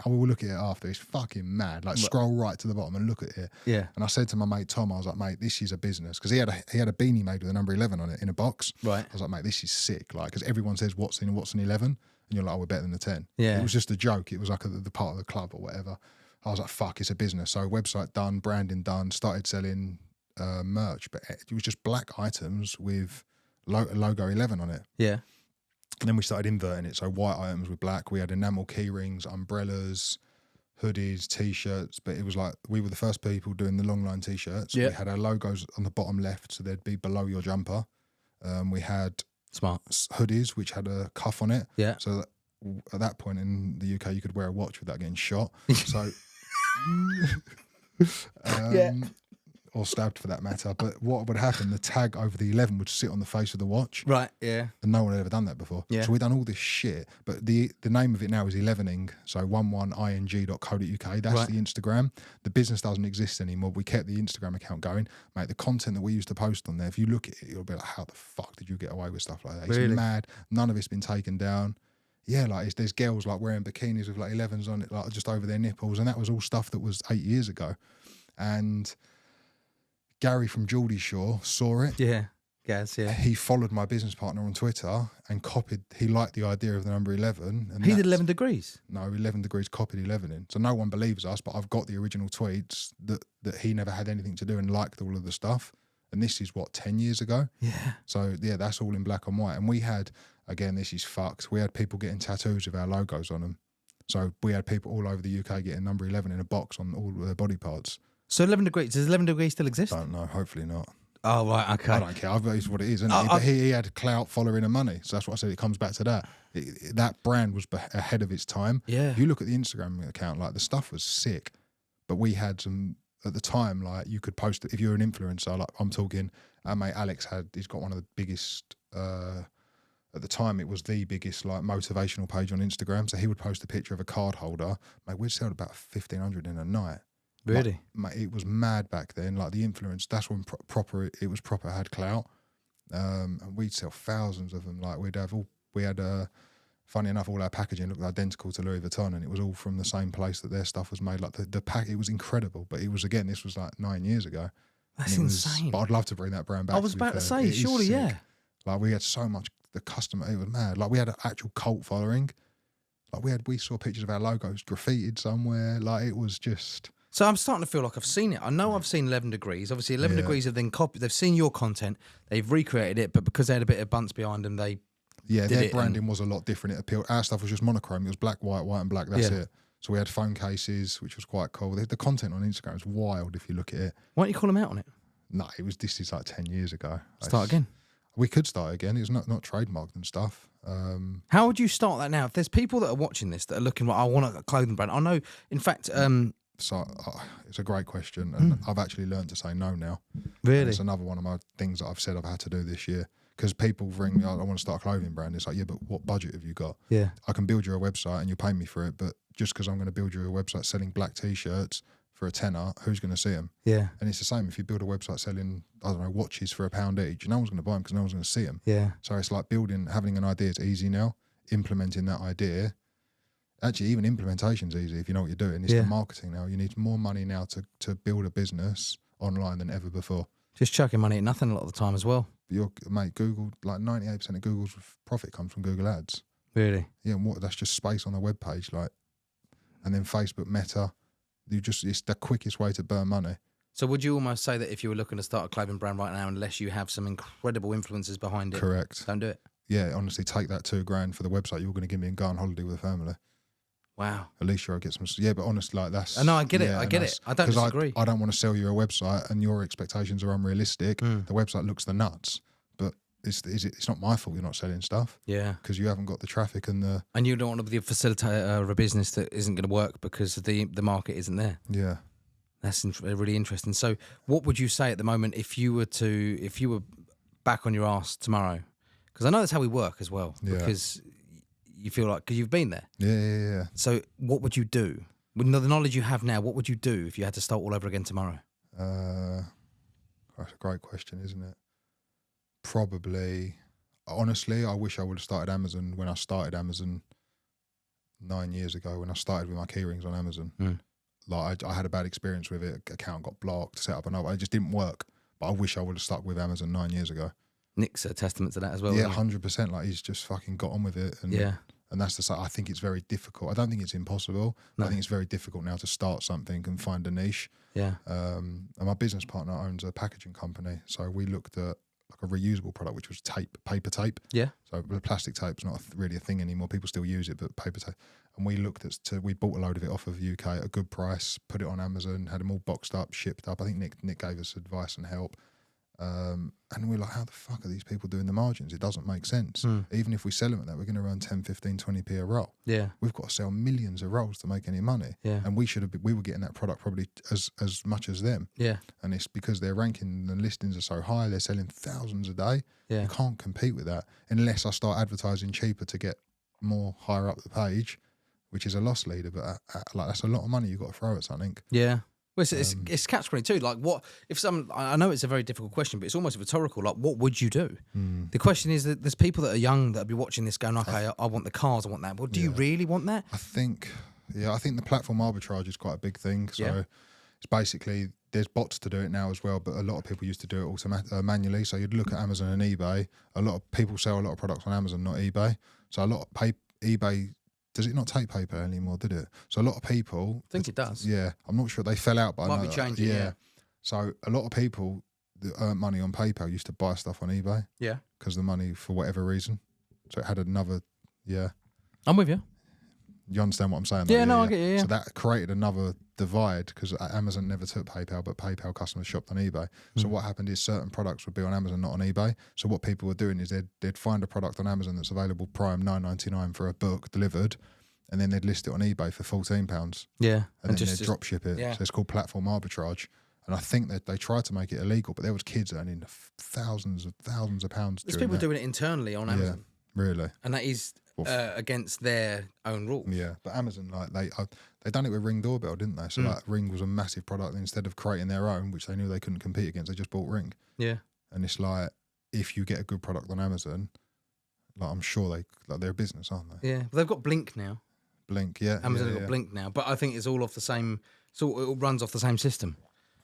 I will look at it after. It's fucking mad. Like, scroll right to the bottom and look at it. Yeah. And I said to my mate Tom, I was like, mate, this is a business, because he had a beanie made with a number 11 on it in a box. Right. I was like, mate, this is sick. Like, because everyone says what's an 11, and you're like, oh, we're better than the 10. Yeah. It was just a joke. It was like the part of the club or whatever. I was like, fuck, it's a business. So website done, branding done, started selling merch, but it was just black items with logo 11 on it. Yeah. And then we started inverting it. So white items with black. We had enamel key rings, umbrellas, hoodies, T-shirts. But it was like, we were the first people doing the long line T-shirts. Yeah. We had our logos on the bottom left, so they'd be below your jumper. We had smart hoodies, which had a cuff on it. Yeah. So at that point in the UK, you could wear a watch without getting shot. So, or stabbed for that matter. But what would happen, the tag over the 11 would sit on the face of the watch. Right, yeah. And no one had ever done that before. Yeah. So we've done all this shit. But the name of it now is 11ing, so 11ing.co.uk. That's the Instagram. The business doesn't exist anymore. We kept the Instagram account going. Mate, the content that we used to post on there, if you look at it, you'll be like, how the fuck did you get away with stuff like that? It's mad. None of it's been taken down. Yeah, like there's girls like wearing bikinis with like 11s on it, like just over their nipples. And that was all stuff that was 8 years ago. And Gary from Geordie Shore saw it. Yeah, Gaz, yeah. He followed my business partner on Twitter and he liked the idea of the number 11. And he did 11 degrees? No, 11 degrees copied 11 in. So no one believes us, but I've got the original tweets that he never had anything to do and liked all of the stuff. And this is, 10 years ago? Yeah. So, yeah, that's all in black and white. And we had, again, this is fucked, we had people getting tattoos with our logos on them. So we had people all over the UK getting number 11 in a box on all their body parts. So 11 degrees, does 11 degrees still exist? Don't know, hopefully not. Oh, right, okay. I don't care. It's what it is, isn't it? But he had clout, following, and money. So that's what I said. It comes back to that. That brand was ahead of its time. Yeah. If you look at the Instagram account, like, the stuff was sick. But we had some, at the time, like, you could post it. If you're an influencer, like I'm talking, our mate Alex he's got one of the biggest, at the time, it was the biggest, like, motivational page on Instagram. So he would post a picture of a card holder. Mate, we'd sell about 1,500 in a night. Really? Like, it was mad back then. Like, the influence, that's when it was proper had clout. And we'd sell thousands of them. Like, funny enough, all our packaging looked identical to Louis Vuitton, and it was all from the same place that their stuff was made. Like, the pack, it was incredible. But it was, again, this was like 9 years ago. That's insane. But I'd love to bring that brand back. I was about to say, surely, yeah. Like we had so much, the customer, it was mad. Like we had an actual cult following. Like we saw pictures of our logos graffitied somewhere. Like it was just. So I'm starting to feel like I've seen it. I know I've seen 11 Degrees. Obviously, 11 Degrees have then copied. They've seen your content. They've recreated it, but because they had a bit of bunts behind them, they their branding was a lot different. It appealed. Our stuff was just monochrome. It was black, white, white, and black. That's it. So we had phone cases, which was quite cool. The content on Instagram is wild if you look at it. Why don't you call them out on it? No, this is like 10 years ago. Start again. We could start again. It's not trademarked and stuff. How would you start that now? If there's people that are watching this that are looking, I want a clothing brand. I know, in fact. So it's a great question, and I've actually learned to say no now. Really? And it's another one of my things that I've said I've had to do this year. Because people ring me, I want to start a clothing brand. It's like, yeah, but what budget have you got? Yeah. I can build you a website and you pay me for it, but just because I'm going to build you a website selling black T-shirts for a tenner, who's going to see them? Yeah. And it's the same if you build a website selling, I don't know, watches for £1 each. No one's going to buy them because no one's going to see them. Yeah. So it's like having an idea is easy now. Implementing that idea, actually even implementation's easy if you know what you're doing. It's the marketing now. You need more money now to build a business online than ever before. Just chucking money at nothing a lot of the time as well. Mate, Google, like 98% of Google's profit comes from Google Ads. Really? Yeah, and that's just space on the web page, like, and then Facebook, Meta. It's the quickest way to burn money. So would you almost say that if you were looking to start a clothing brand right now, unless you have some incredible influences behind it, correct, don't do it? Yeah, honestly, take that $2,000 for the website you're going to give me and go on holiday with a family. Wow. At least you'll get some. Yeah, but honestly, like that's. No, I get it. I get it. I don't disagree. I don't want to sell you a website and your expectations are unrealistic. The website looks the nuts, but it's not my fault you're not selling stuff. Yeah. Because you haven't got the traffic and the. And you don't want to be a facilitator of a business that isn't going to work because the market isn't there. Yeah. That's really interesting. So, what would you say at the moment if you were back on your ass tomorrow? Because I know that's how we work as well. Yeah. Because you feel like, because you've been there. Yeah. So what would you do? With the knowledge you have now, what would you do if you had to start all over again tomorrow? That's a great question, isn't it? Probably, honestly, I wish I would have started Amazon when I started Amazon 9 years ago, when I started with my key rings on Amazon. Like I had a bad experience with it. Account got blocked, set up another. It just didn't work. But I wish I would have stuck with Amazon 9 years ago. Nick's a testament to that as well. Yeah, 100%. Like he's just fucking got on with it. And, and that's I think it's very difficult. I don't think it's impossible. No. I think it's very difficult now to start something and find a niche. Yeah. And my business partner owns a packaging company, so we looked at like a reusable product, which was paper tape. Yeah. So the plastic tape's not really a thing anymore. People still use it, but paper tape. And we looked we bought a load of it off of UK at a good price, put it on Amazon, had them all boxed up, shipped up. I think Nick gave us advice and help. And we're like, how the fuck are these people doing the margins? It doesn't make sense. Even if we sell them at that, we're going to earn 10, 15, 20p a roll. Yeah. We've got to sell millions of rolls to make any money. Yeah. And we were getting that product probably as much as them. Yeah. And it's because their ranking and listings are so high, they're selling thousands a day. Yeah. You can't compete with that unless I start advertising cheaper to get more higher up the page, which is a loss leader. But like that's a lot of money you've got to throw at something. Yeah. Well, it's catch-22. Like, what if I know it's a very difficult question, but it's almost rhetorical. Like, what would you do? The question is that there's people that are young that will be watching this going, okay, I want the cars, I want that. Well, do you really want that? I think the platform arbitrage is quite a big thing. So it's basically, there's bots to do it now as well, but a lot of people used to do it manually. So you'd look at Amazon and eBay. A lot of people sell a lot of products on Amazon, not eBay. So a lot of eBay. Does it not take paper anymore, did it? So a lot of people... I think it does. Yeah. I'm not sure. They fell out, but I know. Might be changing, yeah. So a lot of people that earn money on PayPal used to buy stuff on eBay. Yeah. Because the money, for whatever reason. So it had another... Yeah. I'm with you. You understand what I'm saying? Yeah, I get you, yeah. So that created another divide because Amazon never took PayPal, but PayPal customers shopped on eBay. So what happened is certain products would be on Amazon, not on eBay. So what people were doing is they'd find a product on Amazon that's available Prime $9.99 for a book delivered, and then they'd list it on eBay for £14. Yeah. And then they'd drop ship it. Yeah. So it's called platform arbitrage. And I think that they tried to make it illegal, but there was kids earning thousands of pounds. There's people doing it internally on Amazon. Yeah, really. And that is against their own rules. Yeah, but Amazon, like they done it with Ring doorbell, didn't they? So like Ring was a massive product. And instead of creating their own, which they knew they couldn't compete against, they just bought Ring. Yeah. And it's like, if you get a good product on Amazon, like I'm sure they're a business, aren't they? Yeah, but they've got Blink now. Blink, yeah. Amazon have got Blink now, but I think it's all off the same. So it all runs off the same system.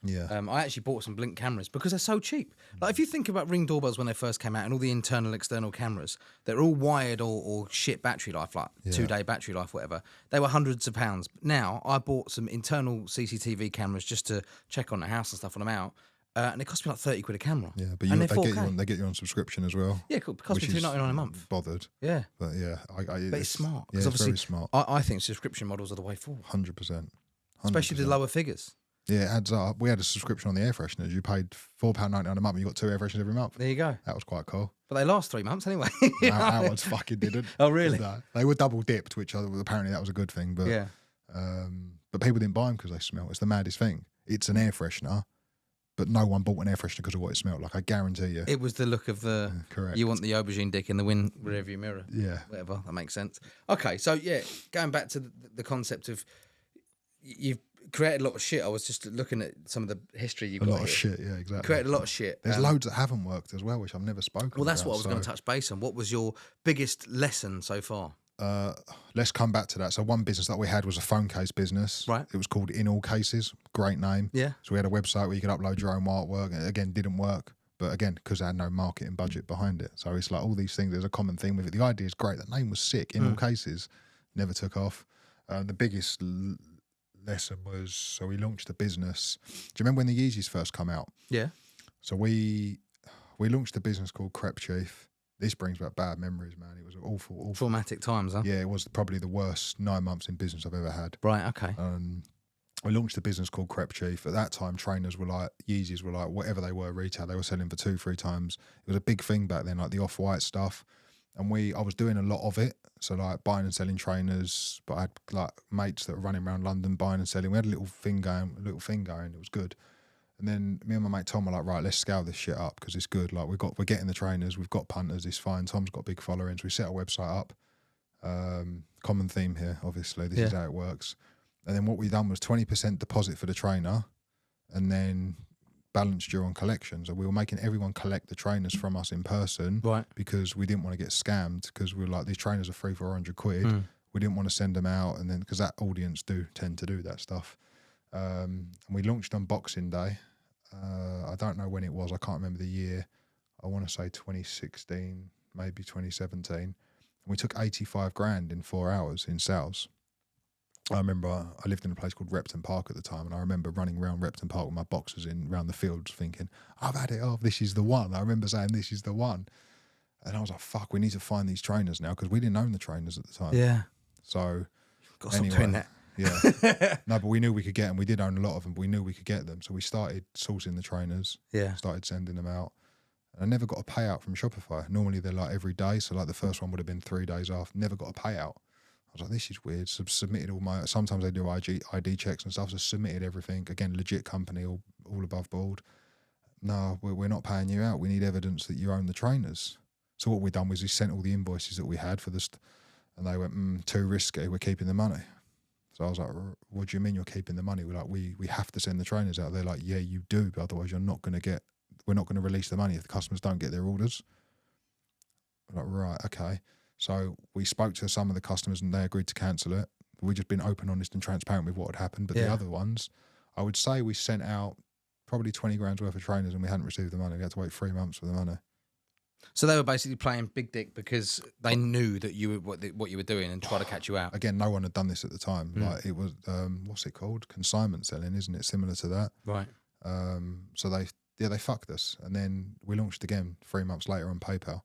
Yeah. I actually bought some Blink cameras because they're so cheap. Like if you think about Ring doorbells when they first came out and all the internal, external cameras, they're all wired or shit battery life, like 2-day battery life, whatever. They were hundreds of pounds. Now I bought some internal CCTV cameras just to check on the house and stuff when I'm out. And it cost me like 30 quid a camera. Yeah, but and they they're 4K. get you on subscription as well. Yeah, cool. It cost me $2.99 a month. Bothered. Yeah. But yeah, But it's smart. Yeah, it's very smart. I think subscription models are the way forward. 100%. Especially the lower figures. Yeah, it adds up. We had a subscription on the air fresheners. You paid £4.99 a month and you got 2 air fresheners every month. There you go. That was quite cool. But they last 3 months anyway. Our ones fucking didn't. Oh, really? No. They were double dipped, which apparently that was a good thing. But yeah. But people didn't buy them because they smell. It's the maddest thing. It's an air freshener, but no one bought an air freshener because of what it smelled like. I guarantee you. It was the look of the... correct. You want the aubergine dick in the rearview mirror. Yeah. Whatever. That makes sense. Okay, so yeah, going back to the concept of... You've created a lot of shit. I was just looking at some of the history you've got. A lot of shit, yeah, exactly. Created a lot of shit. There's loads that haven't worked as well, which I've never spoken about. Well, that's what I was going to touch base on. What was your biggest lesson so far? Let's come back to that. So one business that we had was a phone case business. Right. It was called In All Cases. Great name. Yeah. So we had a website where you could upload your own artwork. And again, didn't work. But again, because I had no marketing budget behind it. So it's like all these things, there's a common theme with it. The idea is great. The name was sick. In All Cases. Never took off. The biggest lesson was, so we launched a business. Do you remember when the Yeezys first come out? Yeah. So we launched a business called Crepe Chief. This brings back bad memories, man. It was awful. Traumatic times, huh? Yeah, it was probably the worst 9 months in business I've ever had. Right, okay. We launched a business called Crepe Chief. At that time, trainers were like, Yeezys were like, whatever they were retail, they were selling for 2-3 times. It was a big thing back then, like the off-white stuff. And I was doing a lot of it. So like buying and selling trainers, but I had like mates that were running around London buying and selling. We had a little thing going. It was good. And then me and my mate Tom were like, right, let's scale this shit up because it's good. Like we're getting the trainers, we've got punters, it's fine. Tom's got big followings. We set a website up. Common theme here, obviously. This is how it works. And then what we done was 20% deposit for the trainer, and then balance due on collection. So we were making everyone collect the trainers from us in person, right? Because we didn't want to get scammed. Because we were like, these trainers are 300-400 quid. We didn't want to send them out, and then because that audience do tend to do that stuff. And we launched on Boxing Day. I don't know when it was. I can't remember the year. I want to say 2016, maybe 2017. And we took 85 grand in 4 hours in sales. I remember I lived in a place called Repton Park at the time, and I remember running around Repton Park with my boxers around the fields thinking, I've had it off, this is the one. I remember saying, this is the one. And I was like, fuck, we need to find these trainers now, because we didn't own the trainers at the time. Yeah. So, got to stop doing that. Yeah. No, but we knew we could get them. We did own a lot of them, but we knew we could get them. So we started sourcing the trainers. Yeah. Started sending them out. And I never got a payout from Shopify. Normally they're like every day. So like the first one would have been 3 days after. Never got a payout. I was like, this is weird. So submitted all my, sometimes they do ID checks and stuff. So submitted everything. Again, legit company, all above board. No, we're not paying you out. We need evidence that you own the trainers. So what we done was we sent all the invoices that we had for this, and they went, too risky. We're keeping the money. So I was like, what do you mean you're keeping the money? We're like, we have to send the trainers out. They're like, yeah, you do, but otherwise we're not going to release the money if the customers don't get their orders. We're like, right, okay. So we spoke to some of the customers and they agreed to cancel it. We've just been open, honest and transparent with what had happened. But the other ones, I would say we sent out probably 20 grand's worth of trainers and we hadn't received the money. We had to wait 3 months for the money. So they were basically playing big dick because they knew that you were what you were doing and tried to catch you out. Again, no one had done this at the time. Like it was, what's it called? Consignment selling, isn't it? Similar to that. Right. So they fucked us. And then we launched again 3 months later on PayPal.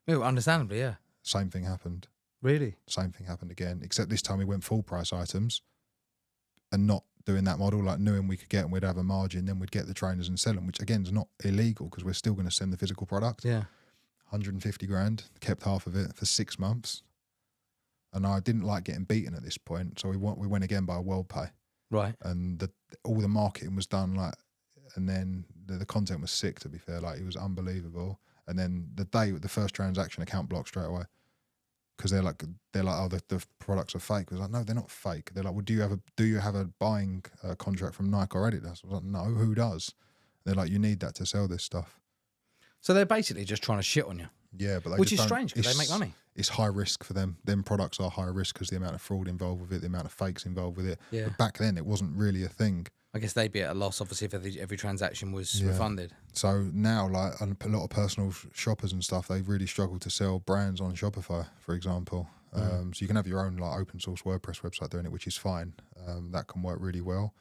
Yeah, understandably, yeah. Same thing happened. Really? Same thing happened again, except this time we went full price items and not doing that model, like knowing we could get them, we'd have a margin, then we'd get the trainers and sell them, which again is not illegal because we're still going to send the physical product. Yeah. 150 grand, kept half of it for 6 months. And I didn't like getting beaten at this point, so we went again by WorldPay. Right. And all the marketing was done and then the content was sick, to be fair, like it was unbelievable. And then the first transaction, account blocked straight away. Because they're like, oh, the products are fake. I was like, no, they're not fake. They're like, well, do you have a buying contract from Nike or Adidas? I was like, no, who does? They're like, you need that to sell this stuff. So they're basically just trying to shit on you. Yeah, but which is strange because they make money. It's high risk for them. Them products are high risk because the amount of fraud involved with it, the amount of fakes involved with it. Yeah. But back then, it wasn't really a thing. I guess they'd be at a loss, obviously, if every transaction was Yeah. refunded. So now, like a lot of personal shoppers and stuff, they really struggle to sell brands on Shopify, for example. So you can have your own like open source WordPress website doing it, which is fine. That can work really well.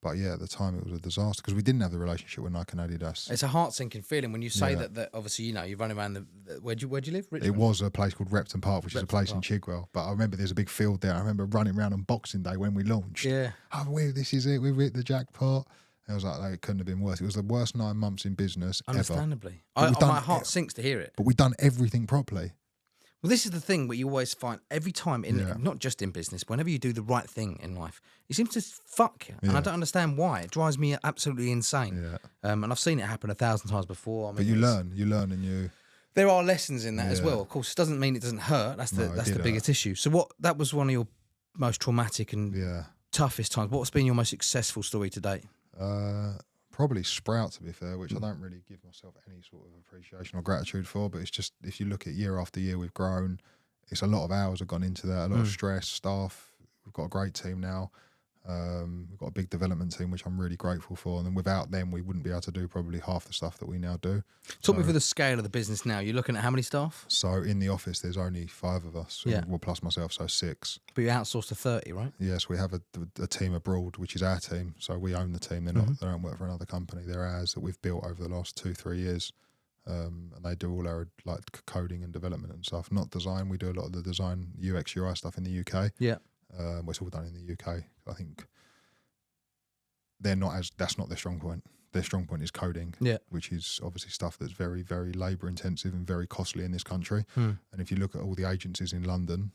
But yeah, at the time it was a disaster because we didn't have the relationship with Nike and Adidas. It's a heart-sinking feeling when you say that obviously, you know, you run around where'd you live? Richmond? It was a place called Repton Park, which is a place in Chigwell. But I remember there's a big field there. I remember running around on Boxing Day when we launched. Yeah. Oh, this is it. We've hit the jackpot. I was like, it couldn't have been worse. It was the worst 9 months in business Understandably. ever. My heart sinks to hear it. But we've done everything properly. Well, this is the thing where you always find every time, not just in business, whenever you do the right thing in life, it seems to fuck you. And I don't understand why. It drives me absolutely insane. Yeah. And I've seen it happen 1,000 times before. I mean, But you learn and you... There are lessons in that as well. Of course, it doesn't mean it doesn't hurt. That's the biggest issue. So that was one of your most traumatic and toughest times. What's been your most successful story to date? Probably Sprout, to be fair, which I don't really give myself any sort of appreciation or gratitude for. But it's just, if you look at year after year, we've grown. It's a lot of hours have gone into that, a lot of stress, staff. We've got a great team now. We've got a big development team, which I'm really grateful for. And then without them, we wouldn't be able to do probably half the stuff that we now do. Talk me through the scale of the business now. You're looking at how many staff? So in the office, there's only 5 of us. Well, plus myself, so 6. But you outsourced to 30, right? Yes, we have a team abroad, which is our team. So we own the team. They're not. They don't work for another company. They're ours that we've built over the last 2-3 years. And they do all our like coding and development and stuff. Not design. We do a lot of the design, UX, UI stuff in the UK. Yeah. It's all done in the UK. I think that's not their strong point. Their strong point is coding, which is obviously stuff that's very, very labour intensive and very costly in this country. And if you look at all the agencies in London,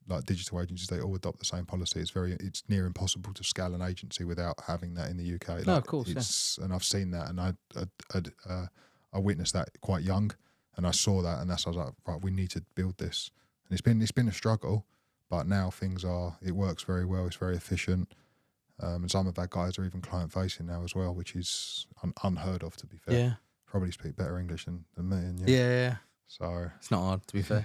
like digital agencies, they all adopt the same policy. It's near impossible to scale an agency without having that in the UK. Like, no, of course, and I've seen that, and I witnessed that quite young, and I saw that, and I was like, right, we need to build this. And it's been a struggle, but now it works very well. It's very efficient. And some of our guys are even client-facing now as well, which is unheard of, to be fair. Yeah. Probably speak better English than me. And yeah. So it's not hard, to be fair.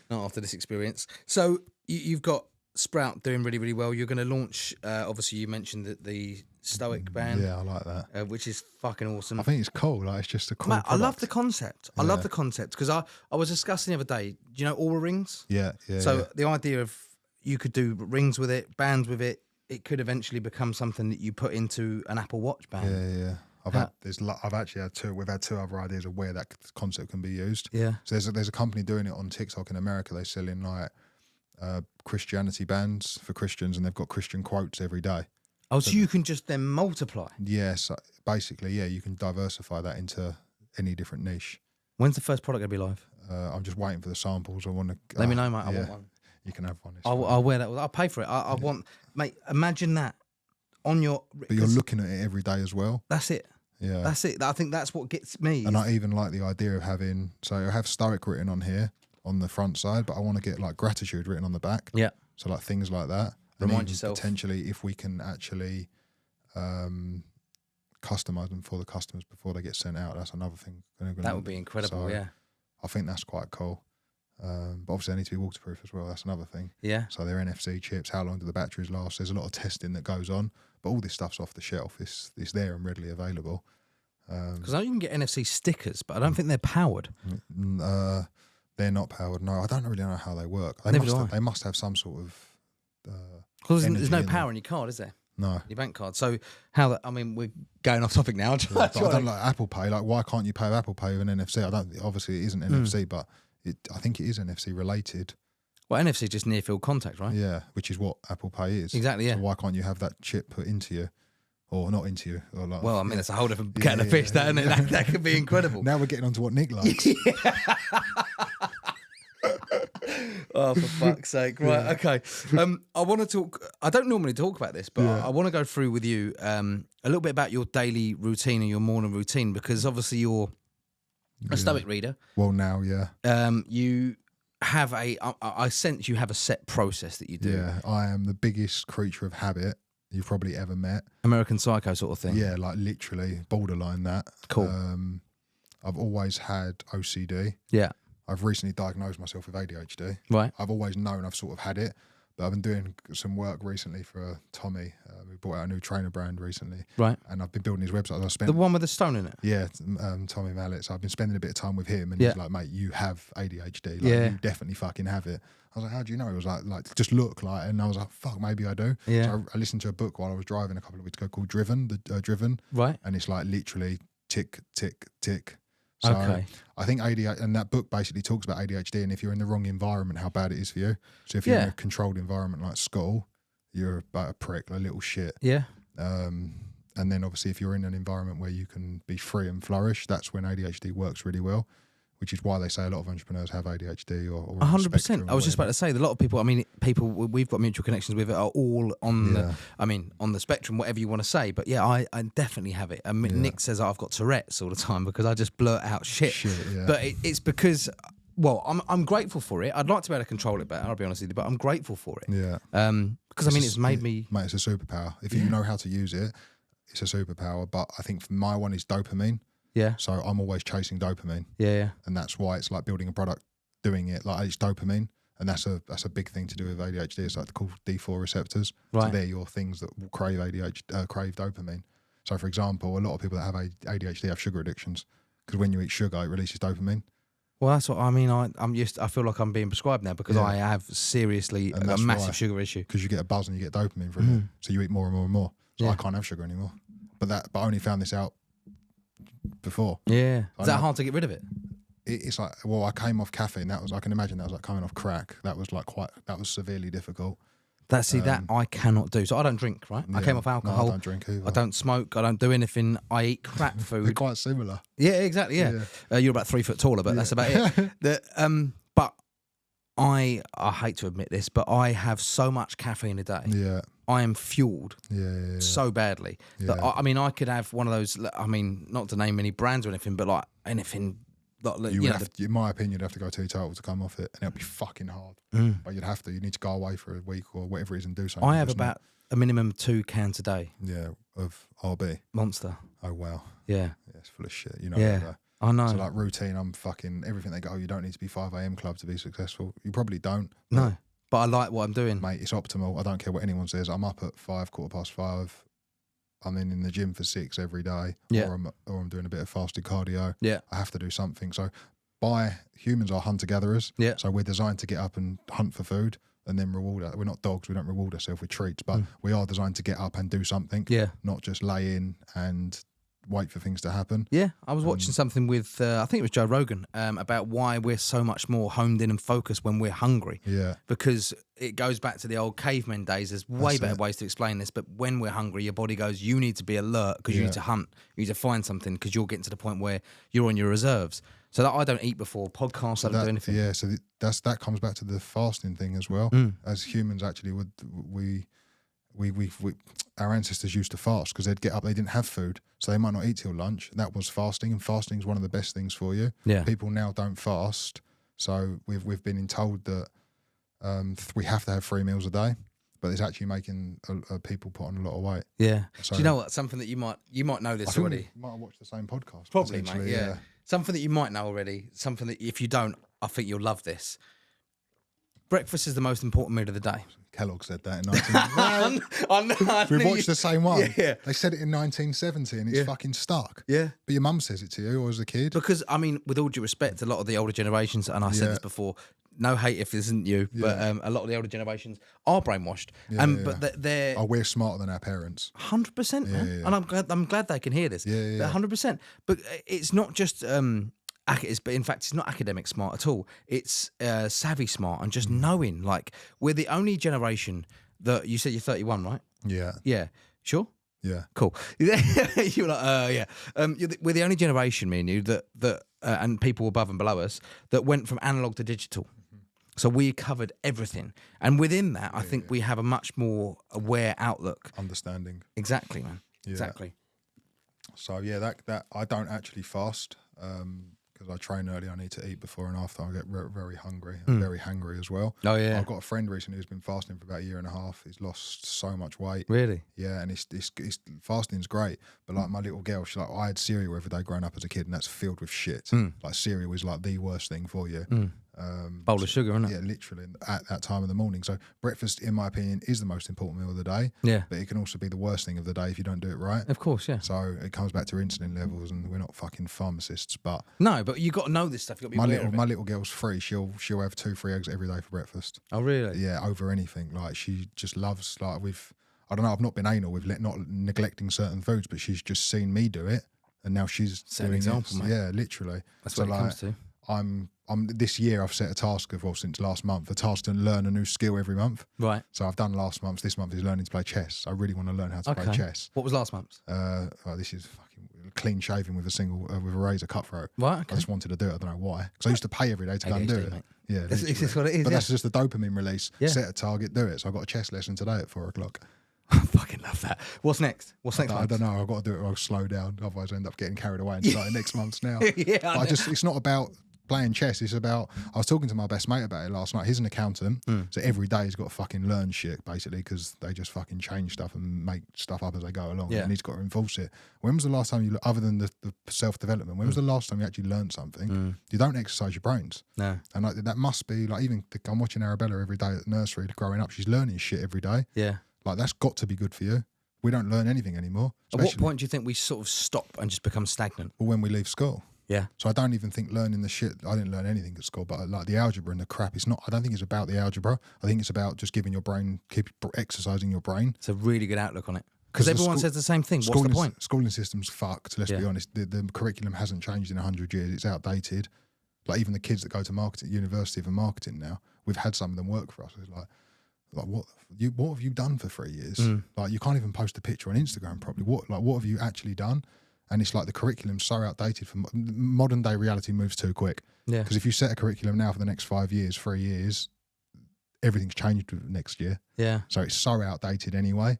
Not after this experience. So you've got Sprout doing really, really well. You're going to launch, obviously you mentioned the Stoic band. Yeah, I like that. Which is fucking awesome. I think it's cool. Like, it's just a cool Matt, product. I love the concept. I love the concept because I was discussing the other day, do you know Aura rings? Yeah. So the idea of you could do rings with it, bands with it, it could eventually become something that you put into an Apple Watch band. Yeah. I've actually had 2. We've had 2 other ideas of where that concept can be used. Yeah. So there's a company doing it on TikTok in America. They sell in like Christianity bands for Christians, and they've got Christian quotes every day. Oh, so you can just then multiply. Yes, basically, yeah. You can diversify that into any different niche. When's the first product going to be live? I'm just waiting for the samples. I want to. Let me know, mate. I want one. You can have one. I'll wear that. I'll pay for it. I want, mate. Imagine that on your. But you're looking at it every day as well. That's it. Yeah, that's it. I think that's what gets me. And I even like the idea of having. So I have Stoic written on here on the front side, but I want to get like gratitude written on the back. Yeah. So like things like that. Remind yourself. Potentially, if we can actually customize them for the customers before they get sent out, that's another thing. That would be incredible. So yeah. I think that's quite cool. But obviously they need to be waterproof as well. That's another thing. Yeah. So they're NFC chips. How long do the batteries last? There's a lot of testing that goes on, but all this stuff's off the shelf. It's there and readily available. Because I know you can get NFC stickers, but I don't think they're powered. They're not powered. No, I don't really know how they work. They must have some sort of. Because there's no power in your card, is there? No. Your bank card. So how that? I mean, we're going off topic now. I don't like Apple Pay. Like, why can't you pay with Apple Pay with an NFC? Obviously it isn't NFC, but I think it is NFC related. Well, NFC just near field contact, right? Yeah, which is what Apple Pay is. Exactly. Yeah. So why can't you have that chip put into you, or not into you? Or like, well, I mean, it's a whole different kettle of fish, that, isn't it? That could be incredible. Now we're getting on to what Nick likes. Oh, for fuck's sake. Right, okay. I want to talk, I don't normally talk about this, but I want to go through with you a little bit about your daily routine and your morning routine, because obviously you're a Stoic reader. Well, now, yeah. You have I sense you have a set process that you do. Yeah, I am the biggest creature of habit you've probably ever met. American Psycho sort of thing. Yeah, like literally borderline that. Cool. I've always had OCD. Yeah. I've recently diagnosed myself with ADHD. Right. I've always known I've sort of had it, but I've been doing some work recently for Tommy, who bought out a new trainer brand recently. Right. And I've been building his website. I spent The one with the stone in it? Yeah, Tommy Mallet. So I've been spending a bit of time with him, and Yeah. he's like, mate, you have ADHD. Like, Yeah. you definitely fucking have it. I was like, how do you know? He was like, just look, like, and I was like, fuck, maybe I do. Yeah. So I listened to a book while I was driving a couple of weeks ago called Driven, Driven. Right. And it's like literally tick, tick, tick. So Okay. I think ADHD, and that book basically talks about ADHD and if you're in the wrong environment, how bad it is for you. So if you're in a controlled environment like school, you're about a prick, a little shit. Yeah. And then obviously if you're in an environment where you can be free and flourish, that's when ADHD works really well, which is why they say a lot of entrepreneurs have ADHD or 100%. I was just about to say, a lot of people, I mean, people we've got mutual connections with are all on on the spectrum, whatever you want to say. But yeah, I definitely have it. I mean, Nick says I've got Tourette's all the time because I just blurt out shit. Yeah. But it's because, well, I'm grateful for it. I'd like to be able to control it better, I'll be honest with you, but I'm grateful for it. Yeah. Because I mean, it's made me... Mate, it's a superpower. If you know how to use it, it's a superpower. But I think my one is dopamine. Yeah. So I'm always chasing dopamine. Yeah. And that's why it's like building a product, doing it, like it's dopamine. And that's a big thing to do with ADHD. It's like called D4 receptors. Right. So they're your things that will crave crave dopamine. So for example, a lot of people that have ADHD have sugar addictions because when you eat sugar, it releases dopamine. Well, that's what I mean. I feel like I'm being prescribed now because I have seriously a massive sugar issue. Because you get a buzz and you get dopamine from it, so you eat more and more and more. So I can't have sugar anymore. But I only found this out before. Yeah, is that hard to get rid of it? It's like, well, I came off caffeine. I can imagine that was like coming off crack. That was like that was severely difficult. That I cannot do. So I don't drink, right? I came off alcohol. No, I don't drink either. I don't smoke. I don't do anything. I eat crap food. They're quite similar. Yeah, exactly. Yeah, you're about 3 foot taller, but that's about it. But I hate to admit this, but I have so much caffeine a day. Yeah. I am fueled yeah. so badly that I mean I could have one of those. I mean, not to name any brands or anything, but like anything. In my opinion, you'd have to go teetotal to come off it, and it'd be fucking hard. But you'd have to. You need to go away for a week or whatever it is and do something. I have about a minimum 2 cans a day. Yeah, of RB. Monster. Oh wow. Yeah. It's full of shit. You know. Yeah. I know. So like routine, I'm fucking everything. They go, oh, you don't need to be 5 a.m. club to be successful. You probably don't. No. But I like what I'm doing. Mate, it's optimal. I don't care what anyone says. I'm up at 5, 5:15. I'm in the gym for 6 every day. Yeah. Or I'm doing a bit of fasted cardio. Yeah. I have to do something. So humans are hunter-gatherers. Yeah. So we're designed to get up and hunt for food and then reward it. We're not dogs. We don't reward ourselves with treats, but we are designed to get up and do something. Yeah. Not just lay in and wait for things to happen. Yeah, I was watching something with, I think it was Joe Rogan, about why we're so much more honed in and focused when we're hungry. Yeah. Because it goes back to the old cavemen days. There's way better ways to explain this, but when we're hungry, your body goes, you need to be alert because you need to hunt. You need to find something because you're getting to the point where you're on your reserves. So that I don't eat before podcasts, I don't do anything. Yeah, so that comes back to the fasting thing as well. As humans, actually, we our ancestors used to fast because they'd get up, they didn't have food, so they might not eat till lunch. That was fasting, and fasting is one of the best things for you. Yeah. People now don't fast, so we've been told that we have to have 3 meals a day, but it's actually making people put on a lot of weight. Yeah. So, do you know what? Something that you might know this already. We might have watched the same podcast. Probably, mate. Yeah. Something that you might know already. Something that if you don't, I think you'll love this. Breakfast is the most important meal of the day. Kellogg said that in 1970. We watched the same one. Yeah. They said it in 1970 and it's fucking stuck. Yeah. But your mum says it to you or as a kid. Because, I mean, with all due respect, a lot of the older generations, and I said this before, no hate if this isn't you, but a lot of the older generations are brainwashed. But they're... Oh, we're smarter than our parents. 100%, man. Yeah. And I'm glad they can hear this. Yeah. 100%. But it's not just... but in fact, it's not academic smart at all. It's savvy smart and just knowing. Like, we're the only generation that... You said you're 31, right? Yeah. Yeah. Sure? Yeah. Cool. You're like, yeah. We're the only generation, me and you, that and people above and below us, that went from analog to digital. So we covered everything. And within that, I think we have a much more aware outlook. Understanding. Exactly, man. Yeah. Exactly. So, yeah, that I don't actually fast because I train early. I need to eat before and after. I get very hungry. I'm very hungry as well. Oh, yeah. I've got a friend recently who's been fasting for about 1.5 years. He's lost so much weight. Really? Yeah, and it's fasting's great. But like my little girl, she's like, I had cereal every day growing up as a kid, and that's filled with shit. Like cereal is like the worst thing for you. Bowl of sugar, isn't it? Yeah, literally at that time of the morning. So breakfast, in my opinion, is the most important meal of the day. Yeah. But it can also be the worst thing of the day if you don't do it right. Of course, yeah. So it comes back to insulin levels, and we're not fucking pharmacists. But no, but you got to know this stuff. You got to be aware of it. My little girl's 3. She'll have 2-3 eggs every day for breakfast. Oh, really? Yeah, over anything. Like she just loves I don't know. I've not been anal with not neglecting certain foods, but she's just seen me do it, and now she's Set an doing example, it. mate. Yeah, literally. That's so what it comes to. I'm this year I've set a task since last month, a task to learn a new skill every month. Right. So I've done last month. This month is learning to play chess. I really want to learn how to play chess. What was last month's? This is fucking clean shaving with a razor cutthroat. Right. Okay. I just wanted to do it. I don't know why. Because I used to pay every day to go and do it. Mate. Yeah, it's just what it is. But that's just the dopamine release. Yeah. Set a target, do it. So I got a chess lesson today at 4:00. I fucking love that. What's next? I don't know. I've got to do it or I'll slow down. Otherwise I end up getting carried away and starting next month's now. Yeah, but it's not about playing chess. It's about, I was talking to my best mate about it last night. He's an accountant. So every day he's got to fucking learn shit, basically, because they just fucking change stuff and make stuff up as they go along. Yeah. And he's got to enforce it. When was the last time you, other than the self-development, when was the last time you actually learned something? You don't exercise your brains. No. And that must be, I'm watching Arabella every day at nursery growing up. She's learning shit every day. Yeah. That's got to be good for you. We don't learn anything anymore. At what point do you think we sort of stop and just become stagnant? Well, when we leave school. Yeah. So I don't even think learning the shit, I didn't learn anything at school, but the algebra and the crap, I don't think it's about the algebra. I think it's about just giving your brain, keep exercising your brain. It's a really good outlook on it. Because everyone says the same thing. What's the point? Schooling system's fucked, let's be honest. The curriculum hasn't changed in 100 years. It's outdated. Even the kids that go to marketing, university for marketing now, we've had some of them work for us. It's like what have you done for 3 years? You can't even post a picture on Instagram properly. What have you actually done? And it's the curriculum's so outdated. For modern day reality moves too quick. Yeah. Because if you set a curriculum now for the next 5 years, 3 years, everything's changed next year. Yeah. So it's so outdated anyway.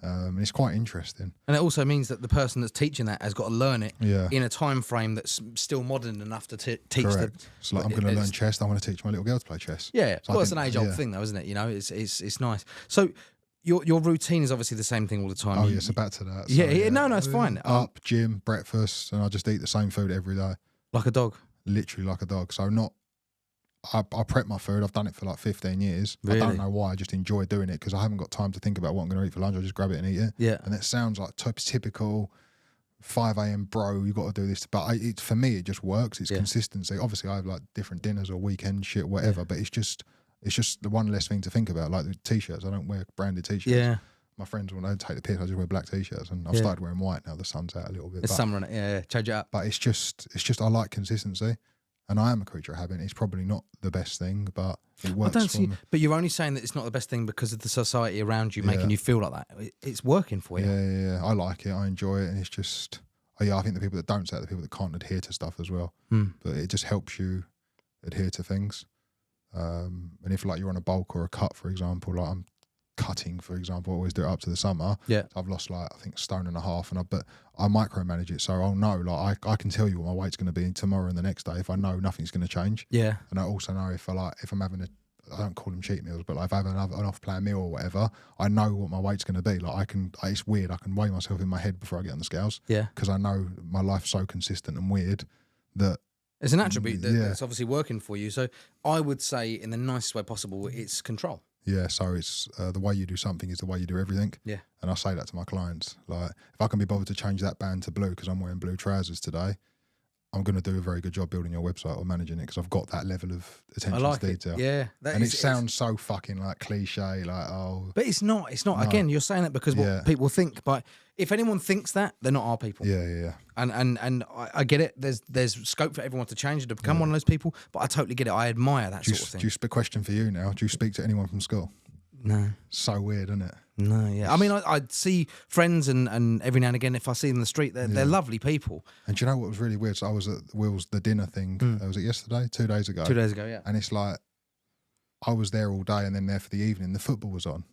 And it's quite interesting. And it also means that the person that's teaching that has got to learn it Yeah. in a time frame that's still modern enough to teach. Correct. So I'm going to learn chess. I want to teach my little girl to play chess. Yeah. So it's an age-old thing, though, isn't it? You know, it's nice. So your routine is obviously the same thing all the time. Oh, yes, back to that. No, it's fine. Up, gym, breakfast, and I just eat the same food every day. Like a dog? Literally like a dog. So I prep my food. I've done it for 15 years. Really? I don't know why. I just enjoy doing it because I haven't got time to think about what I'm going to eat for lunch. I just grab it and eat it. Yeah. And it sounds like typical 5 a.m. bro, you got to do this. But for me, it just works. It's consistency. Obviously, I have different dinners or weekend shit, whatever. But it's just the one less thing to think about. Like the t-shirts. I don't wear branded t-shirts. Yeah. My friends, when they take the piss, I just wear black t-shirts, and I've started wearing white now. The sun's out a little bit. It's summer, in it. Yeah, change it up. But it's just I like consistency, and I am a creature of habit. It's probably not the best thing, but it works for me. But you're only saying that it's not the best thing because of the society around you making you feel like that. It's working for you. Yeah. I like it. I enjoy it, and it's just. I think the people that don't say it are the people that can't adhere to stuff as well. But it just helps you adhere to things. And if you're on a bulk or a cut, for example, I'm cutting, for example, I always do it up to the summer. Yeah. I've lost I think 1.5 stone, but I micromanage it, so I'll know I can tell you what my weight's going to be tomorrow and the next day if I know nothing's going to change. Yeah. And I also know if I'm having I don't call them cheat meals, but if I have an off-plan meal or whatever, I know what my weight's going to be. It's weird. I can weigh myself in my head before I get on the scales. Yeah. Because I know my life's so consistent and weird that. It's an attribute that's obviously working for you. So I would say, in the nicest way possible, it's control. Yeah, so it's the way you do something is the way you do everything. Yeah. And I say that to my clients. If I can be bothered to change that band to blue because I'm wearing blue trousers today, I'm going to do a very good job building your website or managing it because I've got that level of attention to detail. Yeah. And it sounds so fucking cliche, But it's not. It's not. No. Again, you're saying it because what people think. But if anyone thinks that, they're not our people. Yeah. And I get it. There's scope for everyone to change and to become one of those people. But I totally get it. I admire that sort of thing. Question for you now. Do you speak to anyone from school? No. So weird, isn't it? No, yeah. I mean, I'd see friends and every now and again, if I see them in the street, they're lovely people. And do you know what was really weird? So I was at Will's, the dinner thing. Was it yesterday? 2 days ago? 2 days ago, yeah. And it's I was there all day and then there for the evening. The football was on.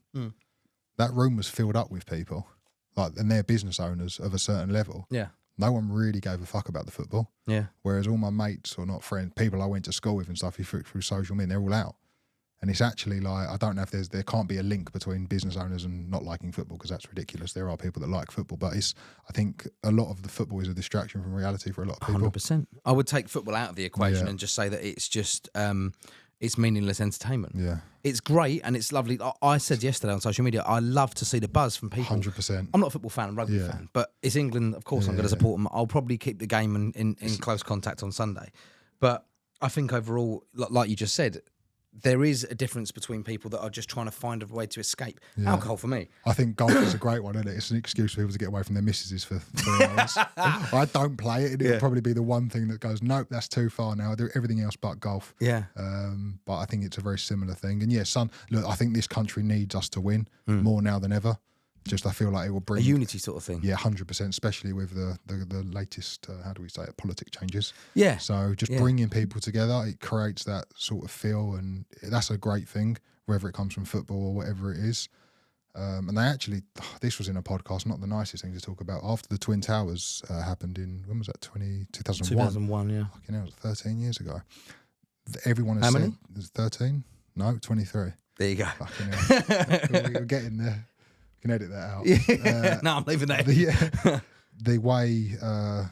That room was filled up with people, and they're business owners of a certain level. Yeah. No one really gave a fuck about the football. Yeah. Whereas all my mates, or not friends, people I went to school with and stuff, through social media, they're all out. And it's actually like, I don't know if there can't be a link between business owners and not liking football, because that's ridiculous. There are people that like football, but I think a lot of the football is a distraction from reality for a lot of people. 100%. I would take football out of the equation Yeah. and just say that it's just it's meaningless entertainment. Yeah, It's great and it's lovely. I said yesterday on social media, I love to see the buzz from people. 100%. I'm not a football fan, I'm a rugby fan, but it's England. Of course, I'm going to support them. I'll probably keep the game in close contact on Sunday. But I think overall, like you just said, there is a difference between people that are just trying to find a way to escape. Yeah. Alcohol for me. I think golf is a great one, isn't it? It's an excuse for people to get away from their missuses for 3 hours. I don't play it. It'll probably be the one thing that goes, nope, that's too far now. I do everything else but golf. Yeah. But I think it's a very similar thing. And yeah, look, I think this country needs us to win more now than ever. Just I feel like it will bring A unity sort of thing. Yeah, 100%, especially with the latest, how do we say it, politic changes. Yeah. So just bringing people together, it creates that sort of feel, and that's a great thing, whether it comes from football or whatever it is. And they actually, this was in a podcast, not the nicest thing to talk about. After the Twin Towers happened when was that, 2001? 2001, yeah. Fucking hell, it was 13 years ago. Everyone has How said, many? It was 13? No, 23. There you go. Fucking hell. We're getting there. Can edit that out. No, I'm leaving that. The way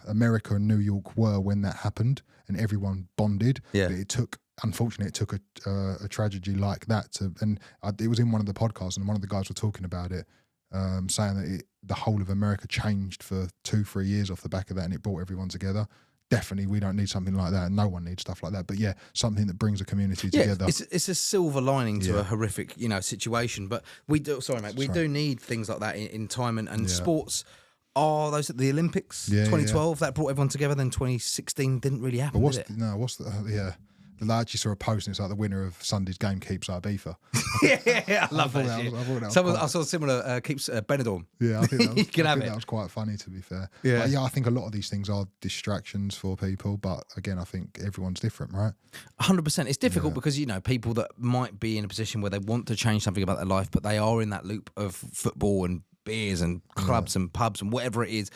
America and New York were when that happened, and everyone bonded. Yeah. But unfortunately, it took a tragedy like that it was in one of the podcasts, and one of the guys were talking about it, saying that the whole of America changed for 2-3 years off the back of that, and it brought everyone together. Definitely, we don't need something like that, and no one needs stuff like that. But yeah, something that brings a community together. It's a silver lining to a horrific, situation. But we do. Sorry, mate. We do need things like that in time, and sports are those at the Olympics. 2012 that brought everyone together. Then 2016 didn't really happen. But did it? The lad you saw a post, and it's like the winner of Sunday's game keeps Ibiza. I love that shit. I saw similar keeps Benidorm. Yeah, I think that was quite funny, to be fair. Yeah. But I think a lot of these things are distractions for people, but again, I think everyone's different, right? 100%. It's difficult because people that might be in a position where they want to change something about their life, but they are in that loop of football and beers and clubs and pubs and whatever it is.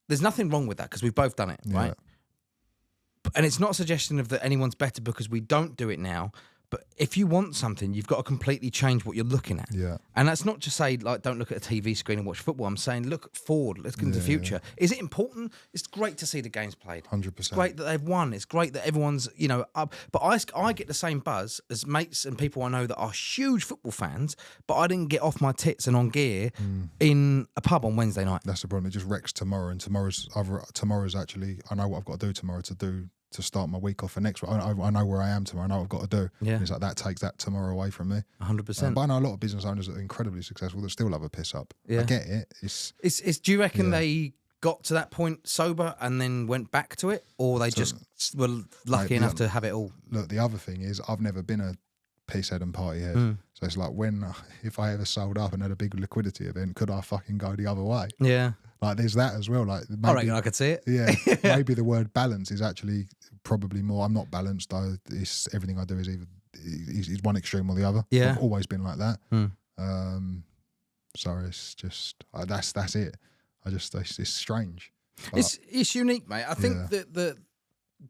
There's nothing wrong with that because we've both done it, right? And it's not a suggestion of that anyone's better because we don't do it now. But if you want something, you've got to completely change what you're looking at. Yeah. And that's not to say, like, don't look at a TV screen and watch football. I'm saying, look forward. Let's get into the future. Is it important? It's great to see the games played. 100%. It's great that they've won. It's great that everyone's, up. But I get the same buzz as mates and people I know that are huge football fans, but I didn't get off my tits and on gear in a pub on Wednesday night. That's the problem. It just wrecks tomorrow. And tomorrow's actually, I know what I've got to do tomorrow to start my week off for next week. I know where I am tomorrow. I know what I've got to do. Yeah. And it's like that takes that tomorrow away from me. 100%. But I know a lot of business owners that are incredibly successful that still have a piss up. Yeah. I get it. Do you reckon they got to that point sober and then went back to it, or they just were lucky enough to have it all? Look, the other thing is I've never been a piss head and party head. So it's like if I ever sold up and had a big liquidity event, could I fucking go the other way? Yeah. Like there's that as well. Like maybe, I reckon I could see it. Yeah. Maybe the word balance is actually probably more. I'm not balanced though. It's everything I do is either is one extreme or the other. Yeah. I've always been like that. So it's just that's it. It's strange. But, it's unique, mate. I think that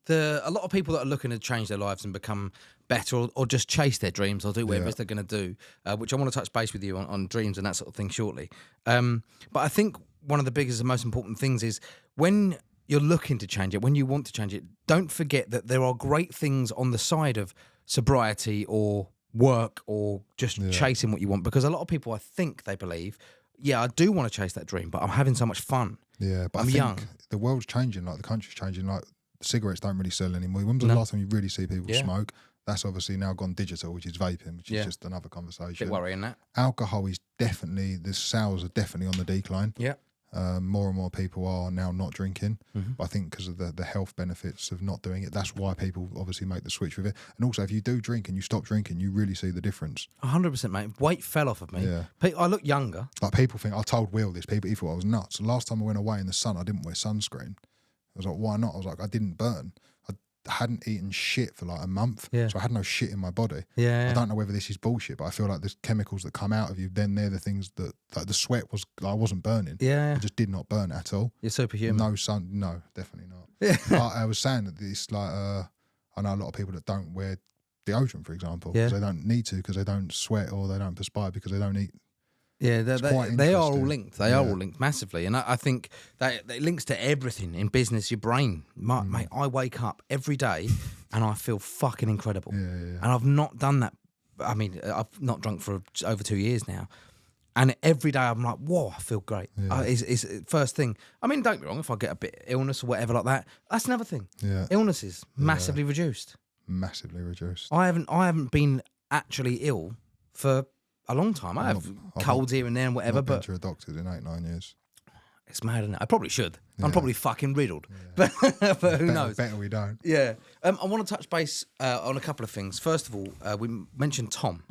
a lot of people that are looking to change their lives and become better or just chase their dreams or do whatever it is they're going to do, which I want to touch base with you on dreams and that sort of thing shortly. But I think one of the biggest and most important things is when you're looking to change it, when you want to change it, don't forget that there are great things on the side of sobriety or work or just chasing what you want. Because a lot of people, I think they believe, I do want to chase that dream, but I'm having so much fun. Yeah, but I'm I think young. The world's changing, like the country's changing, like cigarettes don't really sell anymore. When was the last time you really see people smoke? That's obviously now gone digital, which is vaping, which is just another conversation. Bit worrying that. Alcohol is the sales are definitely on the decline. Yeah. More and more people are now not drinking. But I think because of the health benefits of not doing it, that's why people obviously make the switch with it. And also, if you do drink and you stop drinking, you really see the difference. 100%, mate. Weight fell off of me. Yeah. I look younger. Like people think, I told Will this, he thought I was nuts. The last time I went away in the sun, I didn't wear sunscreen. I was like, why not? I was like, I didn't burn. I hadn't eaten shit for like a month, so I had no shit in my body. Yeah. I don't know whether this is bullshit, but I feel like there's chemicals that come out of you, then they're the things that, like the sweat was, I wasn't burning. Yeah. I just did not burn at all. You're superhuman. No sun, no, definitely not. But I was saying that this, like, I know a lot of people that don't wear deodorant, for example, Yeah. because they don't need to, because they don't sweat or they don't perspire because they don't eat. Yeah, they are all interesting. linked. They are all linked massively, and I think that it links to everything in business. Your brain, mate. I wake up every day and I feel fucking incredible. Yeah. And I've not done that. I mean, I've not drunk for over 2 years now, and every day I'm like, whoa, I feel great. Yeah. It's first thing. I mean, don't get me wrong. If I get a bit illness or whatever like that, that's another thing. Yeah. Illnesses massively reduced. Massively reduced. I haven't been actually ill for a long time. I have colds here and there and whatever, I've been but to a doctor in 8-9 years. it's mad, isn't it? I probably should. Yeah. I'm probably fucking riddled, but who knows? Better we don't. Yeah. I want to touch base on a couple of things. First of all, we mentioned Tom.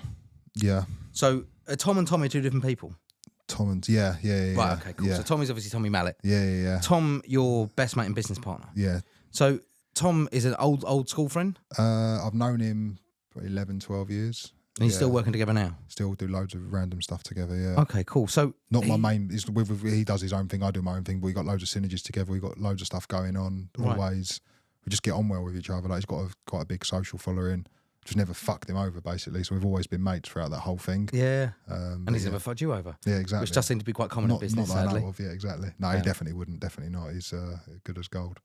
Yeah. So Tom and Tommy are two different people. Tom and yeah. Right. Okay. Cool. Yeah. So Tommy's obviously Tommy Mallet. Yeah. Tom, your best mate and business partner. Yeah. So Tom is an old school friend. I've known him for 11, 12 years. And he's still working together now. Still do loads of random stuff together. Yeah. Okay. Cool. So Not my main. He does his own thing. I do my own thing. But we got loads of synergies together. We got loads of stuff going on. Right. Always. We just get on well with each other. Like he's got quite a big social following. Just never fucked him over basically. So we've always been mates throughout that whole thing. Yeah. And he's never fucked you over. Yeah, exactly. Which does seem to be quite common in business, not that I sadly. know of. Yeah, exactly. No, he definitely wouldn't. Definitely not. He's good as gold.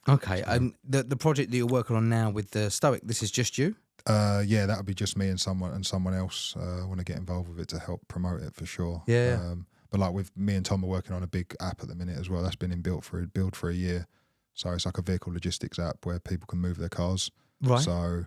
Okay, and the project that you're working on now with the Stoic, this is just you? Yeah, that would be just me and someone else. Want to get involved with it to help promote it for sure. Yeah. But like with me and Tom are working on a big app at the minute as well. That's been built for a year. So it's like a vehicle logistics app where people can move their cars. Right. So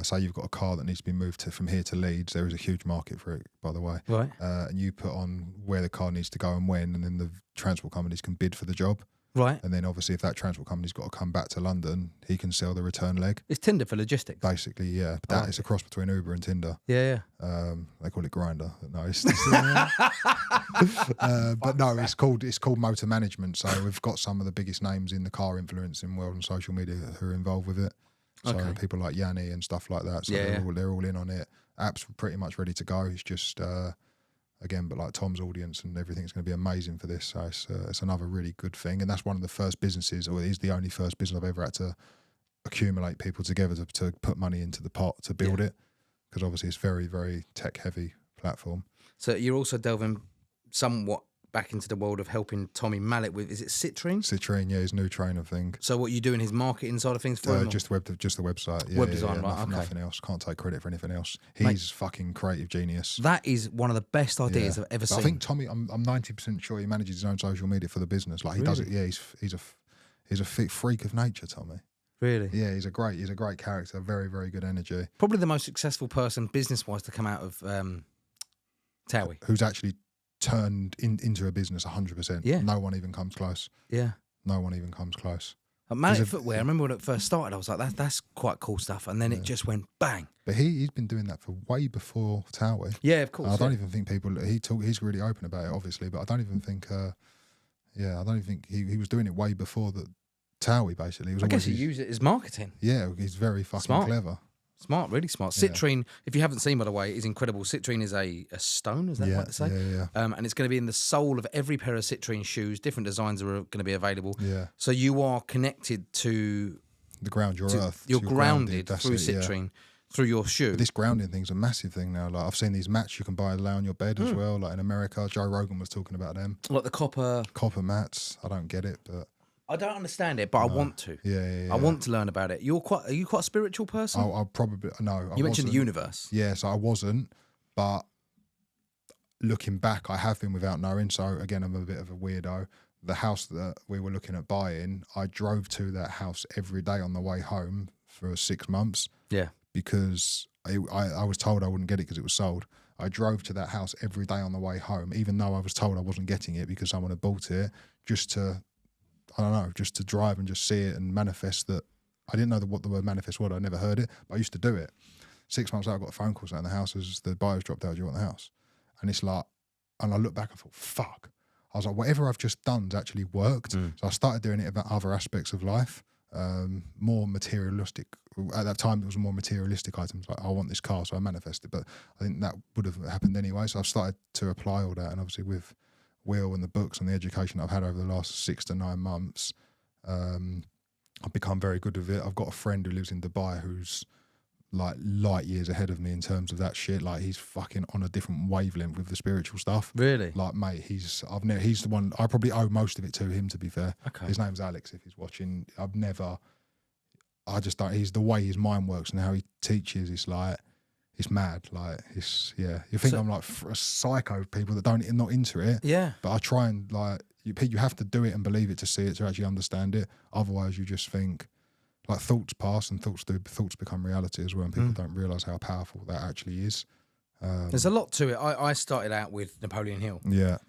say you've got a car that needs to be moved from here to Leeds. There is a huge market for it, by the way. Right. And you put on where the car needs to go and when, and then the transport companies can bid for the job. Right. And then obviously if that transport company's got to come back to London, he can sell the return leg. It's Tinder for logistics. Basically, yeah. But that is a cross between Uber and Tinder. Yeah. They call it Grinder. No, but no, it's called motor management. So we've got some of the biggest names in the car influencing world and social media who are involved with it. So people like Yanni and stuff like that. So they're all in on it. App's pretty much ready to go. It's just again, but like Tom's audience and everything's going to be amazing for this. So it's another really good thing. And that's one of the first businesses, or it is the only first business I've ever had to accumulate people together to put money into the pot to build it. Because obviously it's very, very tech heavy platform. So you're also delving somewhat back into the world of helping Tommy Mallet with, is it Citrine? Citrine, yeah, his new trainer thing. So what you doing his marketing side of things for him? Just the website. Yeah, web design, right? Nothing else. Can't take credit for anything else. He's fucking creative genius. That is one of the best ideas I've ever seen. I think Tommy, I'm 90% sure he manages his own social media for the business. Like he does it. Yeah, he's a freak of nature, Tommy. Really? Yeah, he's a great character. Very, very good energy. Probably the most successful person business-wise to come out of Towie. Who's actually turned into a business 100%. Yeah. No one even comes close. Yeah. No one even comes close. Mallet Footwear, I remember when it first started, I was like, that's quite cool stuff. And then it just went bang. But he's been doing that for way before Towie. Yeah, of course. I don't even think people, he's really open about it, obviously, but I don't even think, I don't even think he was doing it way before the Towie, basically. I guess he used it as marketing. Yeah, he's very fucking clever. Smart, really smart. Citrine, if you haven't seen, by the way, is incredible. Citrine is a stone, is that right to say? Yeah. And it's going to be in the sole of every pair of Citrine shoes. Different designs are going to be available. Yeah. So you are connected to the ground, your earth. You're grounded through Citrine, through your shoe. But this grounding thing's a massive thing now. Like I've seen these mats you can buy to lay on your bed as well. Like in America, Joe Rogan was talking about them. Like the copper mats. I don't get it, but I don't understand it, but I want to. Yeah. I want to learn about it. Are you quite a spiritual person? I'll probably no. You mentioned the universe. Yeah, so I wasn't, but looking back, I have been without knowing. So again, I'm a bit of a weirdo. The house that we were looking at buying, I drove to that house every day on the way home for 6 months. Yeah, because I was told I wouldn't get it because it was sold. I drove to that house every day on the way home, even though I was told I wasn't getting it because someone had bought it, just to drive and just see it and manifest that. I didn't know what the word manifest was. I never heard it, but I used to do it. 6 months later, I got a phone call saying the house as the buyers dropped out. Do you want the house? And it's like, and I look back, I thought, fuck. I was like, whatever I've just done's actually worked. So I started doing it about other aspects of life, more materialistic. At that time, it was more materialistic items. Like, I want this car, so I manifested. But I think that would have happened anyway. So I've started to apply all that, and obviously with Will and the books and the education I've had over the last 6 to 9 months, I've become very good with it. I've got a friend who lives in Dubai who's like light years ahead of me in terms of that shit. Like he's fucking on a different wavelength with the spiritual stuff. Really? Like, mate, he's the one. I probably owe most of it to him, to be fair. Okay. His name's Alex. If he's watching, I just don't. He's the way his mind works and how he teaches. It's like it's mad. Like it's You think I'm like a psycho, people that not into it. Yeah. But I try and like you have to do it and believe it to see it, to actually understand it. Otherwise, you just think. Like thoughts pass and thoughts become reality as well, and people don't realise how powerful that actually is. There's a lot to it. I started out with Napoleon Hill,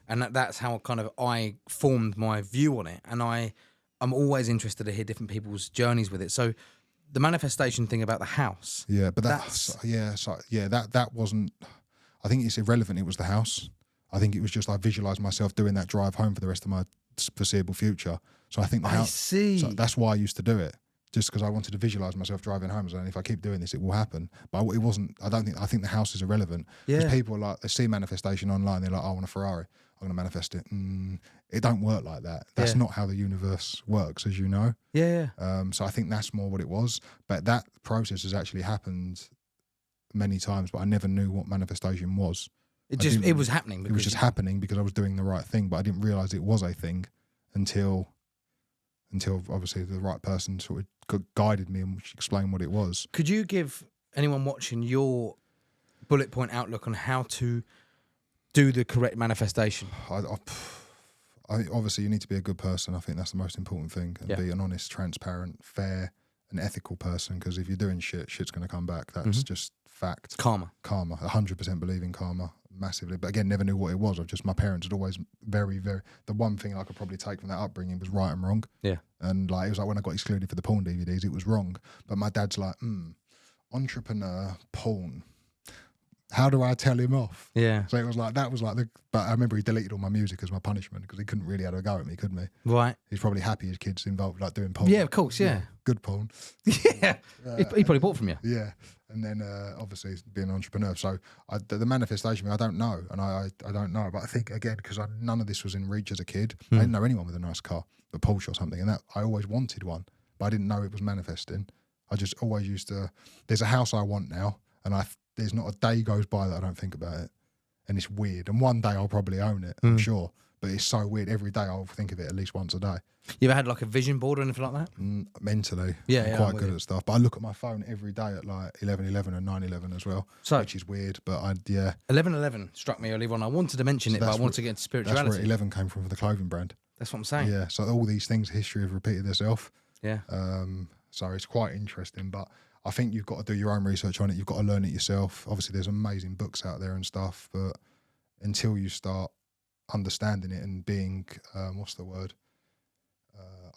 and that's how kind of I formed my view on it. And I'm always interested to hear different people's journeys with it. So the manifestation thing about the house, but that wasn't. I think it's irrelevant. It was the house. I think it was just I visualised myself doing that drive home for the rest of my foreseeable future. So I think the house. See. So that's why I used to do it. Just because I wanted to visualise myself driving home, and if I keep doing this, it will happen. But it wasn't. I think the house is irrelevant. Because people are like, they see manifestation online, they're like, oh, I want a Ferrari, I'm going to manifest it. It don't work like that. That's not how the universe works, as you know. So I think that's more what it was. But that process has actually happened many times, but I never knew what manifestation was. It was happening. It was just happening because I was doing the right thing, but I didn't realise it was a thing until obviously the right person sort of guided me and explained what it was. Could you give anyone watching your bullet point outlook on how to do the correct manifestation? I obviously you need to be a good person. I think that's the most important thing, and be an honest, transparent, fair, and ethical person. Because if you're doing shit's going to come back. That's just fact. Karma. 100% believe in karma massively. But again, never knew what it was. My parents had always very, very. The one thing I could probably take from that upbringing was right and wrong. Yeah. And like it was like when I got excluded for the porn DVDs, it was wrong. But my dad's like, entrepreneur, porn. How do I tell him off? Yeah. So it was like but I remember he deleted all my music as my punishment because he couldn't really have a go at me, couldn't he? Right. He's probably happy his kids involved like doing porn. Yeah, of course. Yeah. Good porn. Yeah. He probably bought from you. Yeah. And then obviously being an entrepreneur. So the manifestation, I don't know. And I don't know. But I think, again, because none of this was in reach as a kid, I didn't know anyone with a nice car, a Porsche or something. And that I always wanted one, but I didn't know it was manifesting. I just always used to, there's a house I want now, and there's not a day goes by that I don't think about it. And it's weird. And one day I'll probably own it, I'm sure. But it's so weird. Every day I'll think of it at least once a day. You ever had like a vision board or anything like that? Mentally. I'm quite good at stuff. But I look at my phone every day at like 11:11 and 9:11 as well, which is weird. But 11:11 struck me earlier on. I wanted to mention it, but I wanted to get into spirituality. That's where 11 came from for the clothing brand. That's what I'm saying. Yeah. So all these things, history have repeated themselves. Yeah. So it's quite interesting. But I think you've got to do your own research on it. You've got to learn it yourself. Obviously, there's amazing books out there and stuff. But until you start understanding it and being,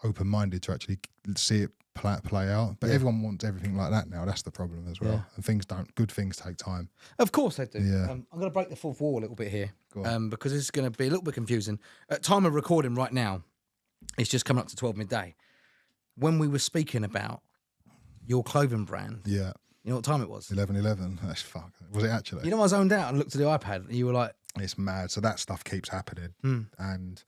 open-minded to actually see it play out. But everyone wants everything like that now. That's the problem as well. And good things take time. Of course they do. Yeah. I'm going to break the fourth wall a little bit here because this is going to be a little bit confusing. At time of recording right now, it's just coming up to 12 midday. When we were speaking about your clothing brand, you know what time it was? 11:11. That's fuck. Was it actually? You know, I zoned out and looked at the iPad and you were like... It's mad. So that stuff keeps happening. And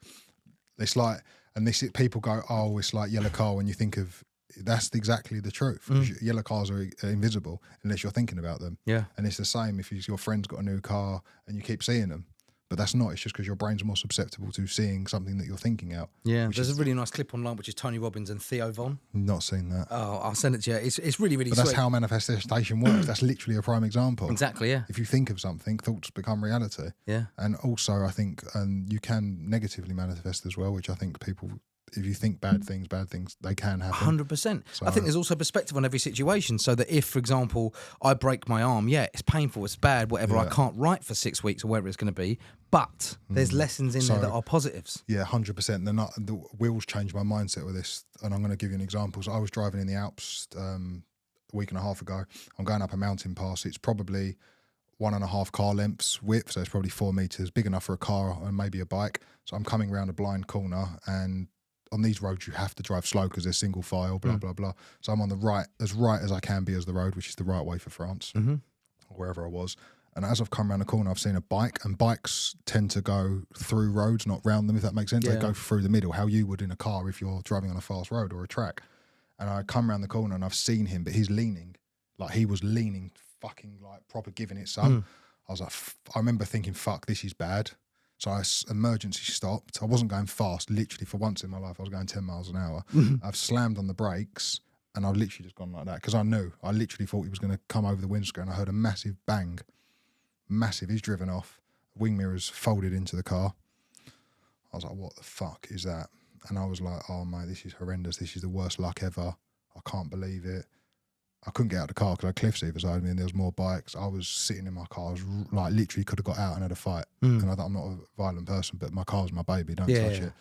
it's like... And people go, oh, it's like yellow car when you think of... That's exactly the truth. Yellow cars are invisible unless you're thinking about them. Yeah. And it's the same if your friend's got a new car and you keep seeing them. But that's not. It's just because your brain's more susceptible to seeing something that you're thinking out. Yeah. There's a really nice clip online, which is Tony Robbins and Theo Von. Not seen that. Oh, I'll send it to you. It's really, really But sweet. that's how manifestation works. That's literally a prime example. Exactly, yeah. If you think of something, thoughts become reality. Yeah. And also, I think you can negatively manifest as well, which I think people... If you think bad things, they can happen. 100%. I think there's also perspective on every situation. So that if, for example, I break my arm, it's painful, it's bad, whatever, I can't write for 6 weeks or whatever it's going to be. But there's lessons in there that are positives. Yeah, 100%. The wheels changed my mindset with this. And I'm going to give you an example. So I was driving in the Alps a week and a half ago. I'm going up a mountain pass. It's probably 1.5 car lengths width. So it's probably 4 meters, big enough for a car and maybe a bike. So I'm coming around a blind corner, and on these roads, you have to drive slow because they're single file, blah, blah, blah. So I'm on the right as I can be as the road, which is the right way for France, or wherever I was. And as I've come around the corner, I've seen a bike, and bikes tend to go through roads, not round them, if that makes sense. Yeah. They go through the middle, how you would in a car if you're driving on a fast road or a track. And I come around the corner and I've seen him, but he's leaning. Like he was leaning, fucking like proper giving it some. I was like, I remember thinking, fuck, this is bad. So I emergency stopped. I wasn't going fast. Literally, for once in my life, I was going 10 miles an hour. I've slammed on the brakes, and I've literally just gone like that because I knew. I literally thought he was going to come over the windscreen. I heard a massive bang. Massive. He's driven off. Wing mirrors folded into the car. I was like, what the fuck is that? And I was like, oh, mate, this is horrendous. This is the worst luck ever. I can't believe it. I couldn't get out of the car because I had cliffs either side of me and there was more bikes. I was sitting in my car. I was like, literally could have got out and had a fight. And I'm not a violent person, but my car's my baby. Don't touch it.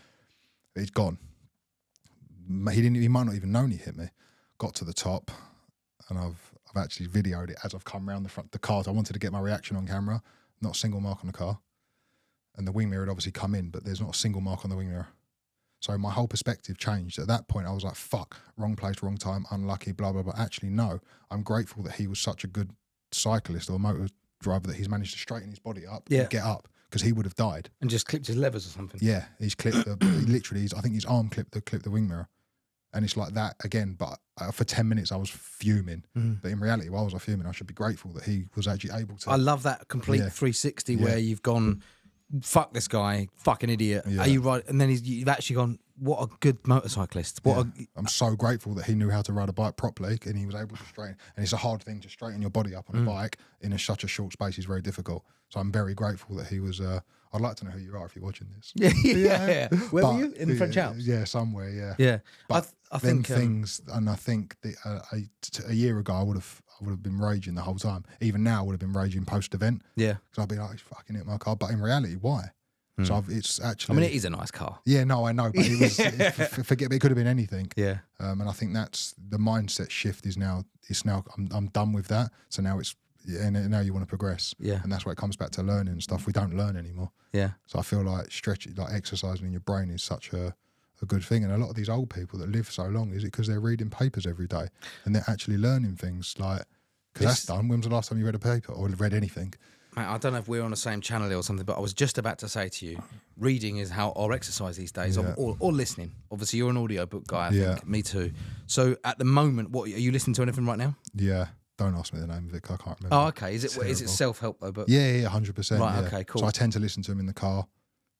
It's gone. He might not even known he hit me. Got to the top, and I've actually videoed it as I've come around the front of the car. I wanted to get my reaction on camera. Not a single mark on the car. And the wing mirror had obviously come in, but there's not a single mark on the wing mirror. So my whole perspective changed. At that point, I was like, fuck, wrong place, wrong time, unlucky, blah, blah, blah. Actually, no. I'm grateful that he was such a good cyclist or motor driver that he's managed to straighten his body up and get up, because he would have died. And just clipped his levers or something. Yeah, he's clipped, I think his arm clipped the wing mirror. And it's like that again, but for 10 minutes I was fuming. But in reality, why was I fuming? I should be grateful that he was actually able to. I love that complete 360 where you've gone, fuck this guy, fucking idiot. Are you right? And then you've actually gone, what a good motorcyclist. I'm so grateful that he knew how to ride a bike properly and he was able to straighten. And it's a hard thing to straighten your body up on a bike in such a short space is very difficult. So I'm very grateful that he was. I'd like to know who you are if you're watching this. Yeah. Where were you? In the French Alps? Yeah, somewhere. Yeah. Yeah. But I think things, and I think a year ago I would have been raging the whole time. Even now I would have been raging post event. Yeah. Because I'd be like, he's fucking hit my car. But in reality, why? So it's actually. I mean, it is a nice car. Yeah, no, I know, but it was. Forget, it could have been anything. Yeah. And I think that's the mindset shift. Is now. It's now. I'm done with that. So now it's. And now you want to progress. Yeah. And that's where it comes back to learning and stuff. We don't learn anymore. Yeah. So I feel like exercising in your brain is such a good thing. And a lot of these old people that live so long, is it because they're reading papers every day and they're actually learning things like. Because that's done. When was the last time you read a paper or read anything? Mate, I don't know if we're on the same channel or something, but I was just about to say to you, reading is how our exercise these days, or listening. Obviously, you're an audiobook guy, I think. Me too. So at the moment, what are you listening to anything right now? Yeah. Don't ask me the name of it, 'cause I can't remember. Oh, okay. Is it self-help though? But yeah, 100%. Right, okay, cool. So I tend to listen to them in the car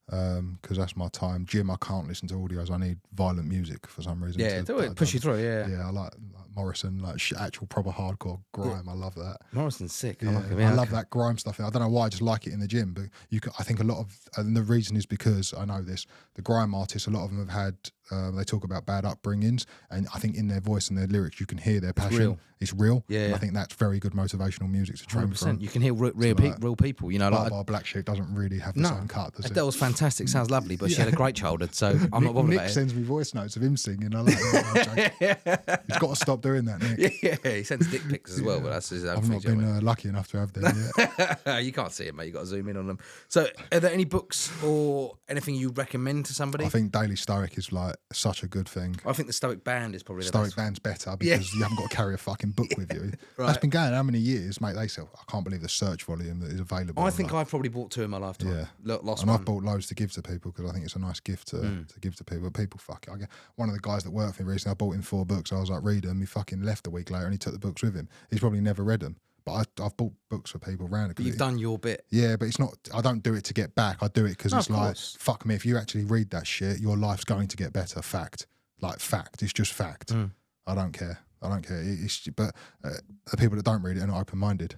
because that's my time. Gym, I can't listen to audios. I need violent music for some reason. Yeah, push you through. Yeah, I like Morrison, like actual proper hardcore grime. I love that. Morrison's sick. Yeah. I love that grime stuff. I don't know why, I just like it in the gym. But I think a lot of, and the reason is because I know this, the grime artists, a lot of them have had, they talk about bad upbringings, and I think in their voice and their lyrics, you can hear their passion. It's real. Yeah. And I think that's very good motivational music to train 100%. From. You can hear real people. You know, Bar Black Sheep doesn't really have the same cut, does it? That was fantastic. Sounds lovely, but she had a great childhood, so I'm not bothered Nick about it. sends me voice notes of him singing. I like that. He's got to stop doing that, Nick. Yeah, he sends dick pics as well, but that's his own I've not been lucky enough to have them yet. You can't see it, mate. You got to zoom in on them. So, are there any books or anything you recommend to somebody? I think Daily Stoic is like such a good thing. I think the Stoic Band is probably the Stoic best. Band's better because you haven't got to carry a fucking book with you. Right. That's been going how many years, mate? They sell. I can't believe the search volume that is available. I think I've probably bought 2 in my lifetime. Yeah, Lost and one. I've bought loads to give to people because I think it's a nice gift to give to people. But people fuck it. One of the guys that worked for me recently, I bought him 4 books. I was like, read them. He fucking left a week later and he took the books with him. He's probably never read them. But I've bought books for people around. But you've done your bit. Yeah, but it's not. I don't do it to get back. I do it because it's like, fuck me. If you actually read that shit, your life's going to get better. Fact. Like fact. It's just fact. I don't care. But the people that don't read it are not open-minded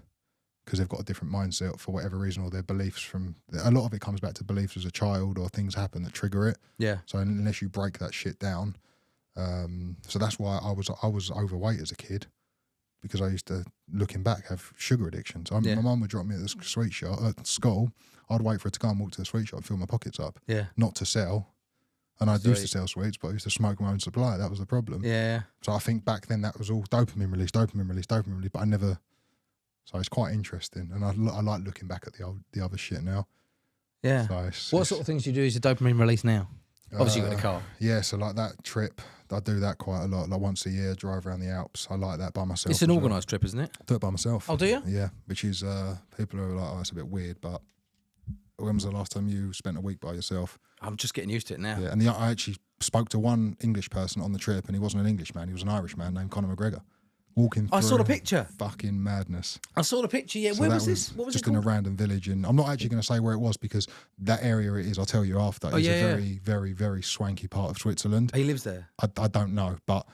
because they've got a different mindset for whatever reason, or their beliefs from. A lot of it comes back to beliefs as a child or things happen that trigger it. Yeah. So unless you break that shit down, so that's why I was overweight as a kid. Because I used to, looking back, have sugar addictions. My mum would drop me at the sweet shop at school. I'd wait for her to go and walk to the sweet shop and fill my pockets up. Yeah. Not to sell. And I used to sell sweets, but I used to smoke my own supply. That was the problem. Yeah. So I think back then that was all dopamine release. But I never. So it's quite interesting, and I like looking back at the other shit now. Yeah. So what sort of things do you do as a dopamine release now? Obviously, you've got a car. Yeah, so like that trip, I do that quite a lot. Like once a year, drive around the Alps. I like that by myself. It's an organised trip, isn't it? I do it by myself. Oh, do you? Yeah, which is, people are like, oh, it's a bit weird, but when was the last time you spent a week by yourself? I'm just getting used to it now. Yeah, and I actually spoke to one English person on the trip, and he wasn't an Englishman, he was an Irishman named Conor McGregor. walking through. I saw the picture. Fucking madness. I saw the picture. Yeah, So where that was this? What was just it in a called? random village, and I'm not actually going to say where it was because that area it is. I'll tell you after. It's a very, very, very swanky part of Switzerland. He lives there. I don't know, but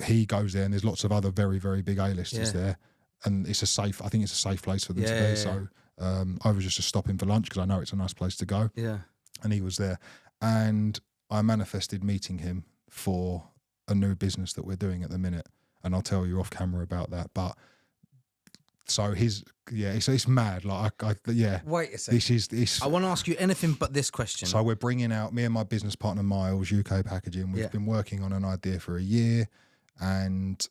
he goes there, and there's lots of other very, very big A-listers there, and it's a safe. I think it's a safe place for them to be. So I was just stopping for lunch because I know it's a nice place to go. Yeah, and he was there, and I manifested meeting him for a new business that we're doing at the minute, and I'll tell you off camera about that. But so it's mad. Like Wait a second. This I want to ask you anything but this question. So we're bringing out, me and my business partner Miles, UK Packaging. We've been working on an idea for a year, and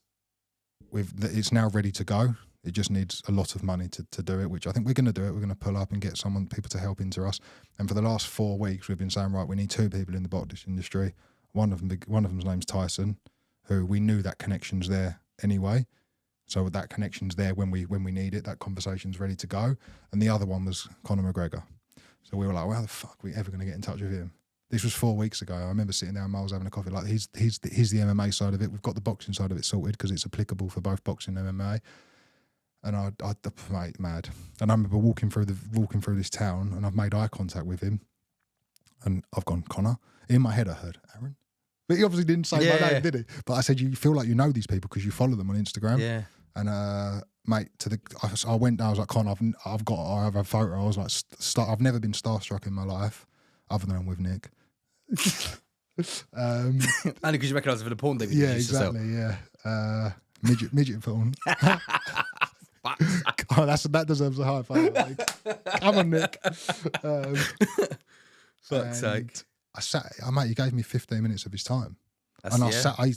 it's now ready to go. It just needs a lot of money to do it, which I think we're going to do it. We're going to pull up and get people to help into us. And for the last 4 weeks, we've been saying, right, we need 2 people in the box industry. One of them's name's Tyson, who we knew that connection's there anyway. So that connection's there when we need it. That conversation's ready to go. And the other one was Conor McGregor. So we were like, well, how the fuck are we ever going to get in touch with him? This was 4 weeks ago. I remember sitting down, Miles having a coffee. Like, he's the MMA side of it. We've got the boxing side of it sorted because it's applicable for both boxing and MMA. And I mate, mad. And I remember walking through this town, and I've made eye contact with him, and I've gone, Connor. In my head, I heard Aaron, but he obviously didn't say my name, did he? But I said, you feel like you know these people because you follow them on Instagram. Yeah. And mate, I went down. I was like, Connor, I have a photo. I was like, I've never been starstruck in my life, other than with Nick. Only because you recognise it for the porn thing. Yeah, exactly. Yeah, midget porn. Oh, that deserves a high five. Come on, Nick. Fuck's sake. Mate, he gave me 15 minutes of his time.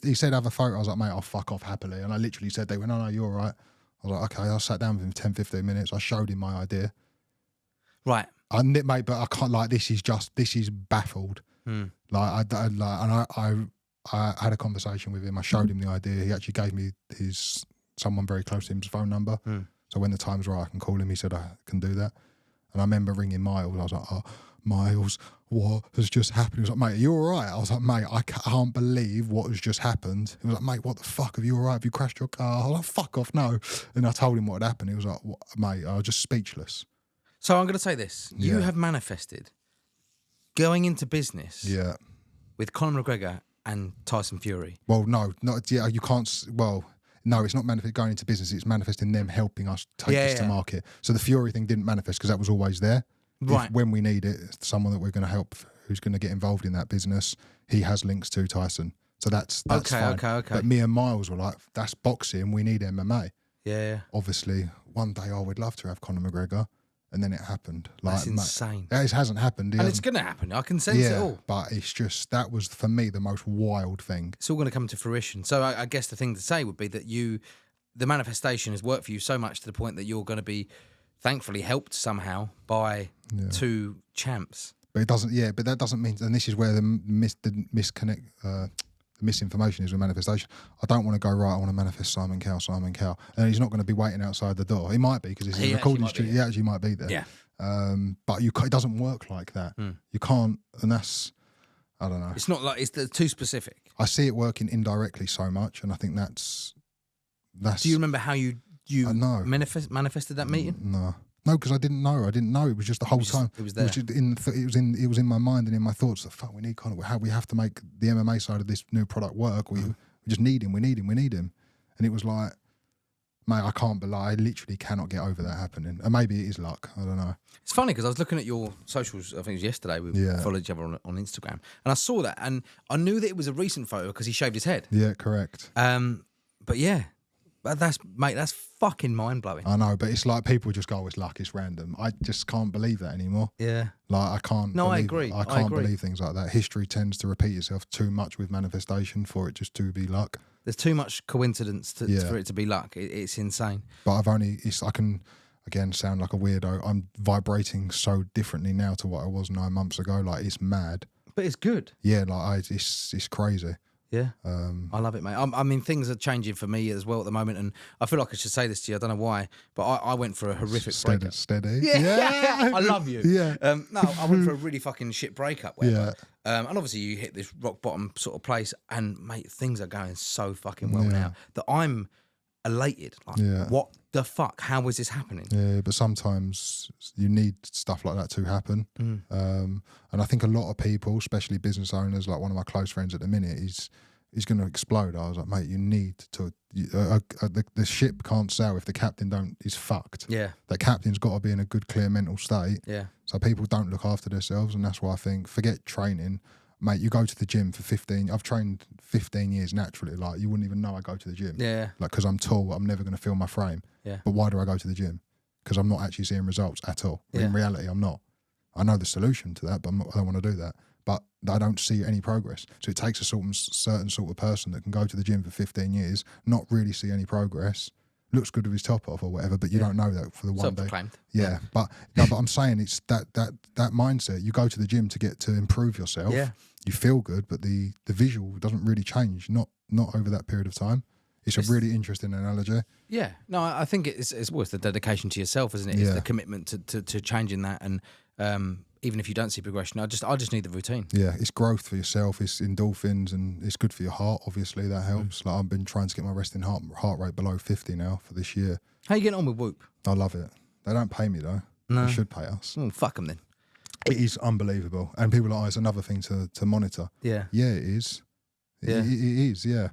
He said, have a photo. I was like, mate, I'll fuck off happily. And I literally said, they went, no, you're all right. I was like, okay. I sat down with him 10, 15 minutes. I showed him my idea. Right. Mate, but I can't, like, this is baffled. Like, I had a conversation with him. I showed him the idea. He actually gave me someone very close to him's phone number. So when the time's right, I can call him. He said, I can do that. And I remember ringing Miles. I was like, oh, Miles, what has just happened? He was like, mate, are you all right? I was like, mate, I can't believe what has just happened. He was like, mate, what the fuck? Are you all right? Have you crashed your car? I was like, fuck off, no. And I told him what had happened. He was like, what? Mate, I was just speechless. So I'm going to say this. You have manifested going into business with Conor McGregor and Tyson Fury. Well, no, you can't. Well, no, it's not going into business. It's manifesting them helping us take this to market. So the Fury thing didn't manifest because that was always there. Right. When we need it, someone that we're going to help, who's going to get involved in that business, he has links to Tyson. So that's fine. Okay. But me and Miles were like, that's boxing. We need MMA. Yeah. Obviously, one day I would love to have Conor McGregor. And then it happened. Like, that's insane. It hasn't happened. It's going to happen. I can sense it all. But it's just, that was for me the most wild thing. It's all going to come to fruition. So I guess the thing to say would be that the manifestation has worked for you so much to the point that you're going to be thankfully helped somehow by 2 champs. But it doesn't, but that doesn't mean, and this is where the misinformation is with manifestation. I don't want to go, right, I want to manifest Simon Cowell. And he's not going to be waiting outside the door. He might be because it's a recording studio. He actually might be there. Yeah. But it doesn't work like that. You can't, and that's, I don't know. It's not like, it's too specific. I see it working indirectly so much, and I think that's. Do you remember how you manifested that meeting? No, because I didn't know. It was just the whole time. It was there. It was in my mind and in my thoughts that fuck, we need Conor. How we have to make the MMA side of this new product work. We just need him. We need him. And it was like, mate, I can't believe. I literally cannot get over that happening. And maybe it is luck. I don't know. It's funny because I was looking at your socials. I think it was yesterday. We followed each other on Instagram, and I saw that, and I knew that it was a recent photo because he shaved his head. Yeah, correct. But yeah. But that's fucking mind blowing. I know, but it's like people just go, it's luck, it's random. I just can't believe that anymore. Yeah. Like I can't. No, I agree. I can't believe things like that. History tends to repeat itself too much with manifestation for it just to be luck. There's too much coincidence for it to be luck. It's insane. But I can, again, sound like a weirdo. I'm vibrating so differently now to what I was 9 months ago. Like, it's mad. But it's good. Yeah, like it's crazy. Yeah, I love it, mate. I mean, things are changing for me as well at the moment, and I feel like I should say this to you. I don't know why, but I went for a horrific breakup. Steady. Yeah. I love you. Yeah. No, I went for a really fucking shit breakup. And obviously you hit this rock bottom sort of place, and mate, things are going so fucking well now that I'm elated. Like, Yeah. what the fuck? How is this happening? Yeah, but sometimes you need stuff like that to happen. And I think a lot of people, especially business owners, like one of my close friends at the minute, he's going to explode. I was like, mate, you need to. The ship can't sail if the captain is fucked. Yeah. That captain's got to be in a good, clear mental state. Yeah. So people don't look after themselves, and that's why I think forget training. Mate, you go to the gym for 15. I've trained 15 years naturally. Like, you wouldn't even know I go to the gym. Yeah. Like, because I'm tall, I'm never going to feel my frame. Yeah. But why do I go to the gym? Because I'm not actually seeing results at all. Yeah. In reality, I'm not. I know the solution to that, but I don't want to do that. But I don't see any progress. So it takes a certain sort of person that can go to the gym for 15 years, not really see any progress, looks good with his top off or whatever, but you don't know that for the one day. Self-proclaimed. Yeah, but I'm saying it's that mindset. You go to the gym to improve yourself. Yeah. You feel good, but the visual doesn't really change. Not over that period of time. It's a really interesting analogy. Yeah. No, I think it's the dedication to yourself, isn't it? It's the commitment to changing that, and even if you don't see progression, I just need the routine. Yeah, it's growth for yourself. It's endorphins, and it's good for your heart. Obviously, that helps. Like, I've been trying to get my resting heart rate below 50 now for this year. How you getting on with Whoop? I love it. They don't pay me though. No. They should pay us. Oh, fuck them then. It is unbelievable, and people are like, oh, it's another thing to monitor. Yeah. Yeah, it is. Yeah. It is. Yeah.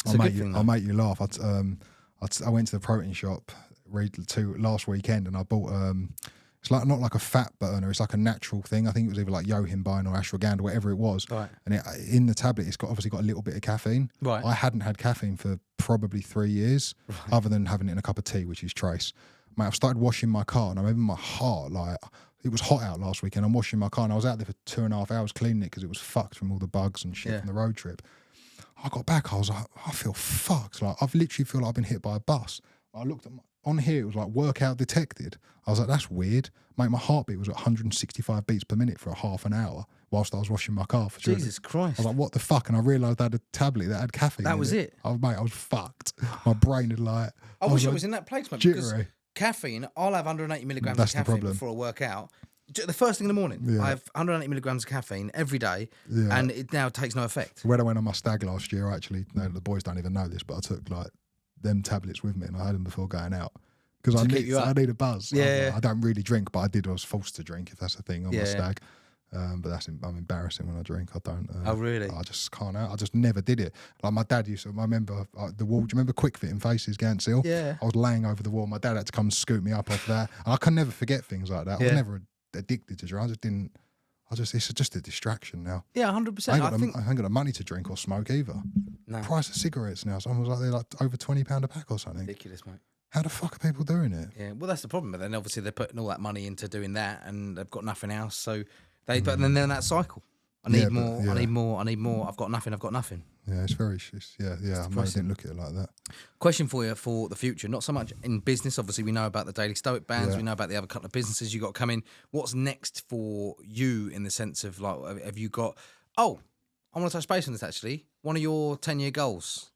It's a good thing, though. I'll make you laugh. I went to the protein shop last weekend, and I bought it's like not like a fat burner. It's like a natural thing. I think it was either like Yohimbine or ashwagandha, whatever it was. Right. And in the tablet, it's obviously got a little bit of caffeine. Right. I hadn't had caffeine for probably 3 years, other than having it in a cup of tea, which is trace. Mate, I've started washing my car, and I remember my heart, like, it was hot out last weekend. I'm washing my car, and I was out there for 2.5 hours cleaning it because it was fucked from all the bugs and shit from the road trip. I got back, I was like, I feel fucked. Like, I've literally feel like I've been hit by a bus. I looked at on here, it was like workout detected. I was like, that's weird. Mate, my heartbeat was at 165 beats per minute for a half an hour whilst I was washing my car for Jesus Christ. I was like, what the fuck? And I realised I had a tablet that had caffeine. That was it. I was fucked. My brain had like. I wish it was in that place, mate. Because Jittery. caffeine, I'll have 180 milligrams That's of caffeine the problem. before I work out. The first thing in the morning, I have 180 milligrams of caffeine every day, and it now takes no effect. When I went on my stag last year, no, the boys don't even know this, but I took like them tablets with me, and I had them before going out because I need a buzz. Yeah, I don't really drink, but I was forced to drink, if that's the thing, on my stag. But I'm embarrassing when I drink. I don't. Oh, really? I just can't. I just never did it. Like my dad used to. I remember the wall. Do you remember Quick Fit in Faces, Ganshill? Yeah. I was laying over the wall. My dad had to come scoop me up off that. And I can never forget things like that. I was never addicted to drugs. It's just a distraction now. Yeah, 100%. I ain't got the money to drink or smoke either. No. Price of cigarettes now. Someone was like, they're like over £20 a pack or something. Ridiculous, mate. How the fuck are people doing it? Yeah, well, that's the problem. But then obviously they're putting all that money into doing that, and they've got nothing else. So but then they're in that cycle. I need more. I need more. I've got nothing. Yeah, it's very. I didn't look at it like that. Question for you for the future, not so much in business. Obviously, we know about the Daily Stoic bands. We know about the other couple of businesses you got coming. What's next for you in the sense of, like, have you got? Oh, I want to touch base on this actually. One of your 10-year goals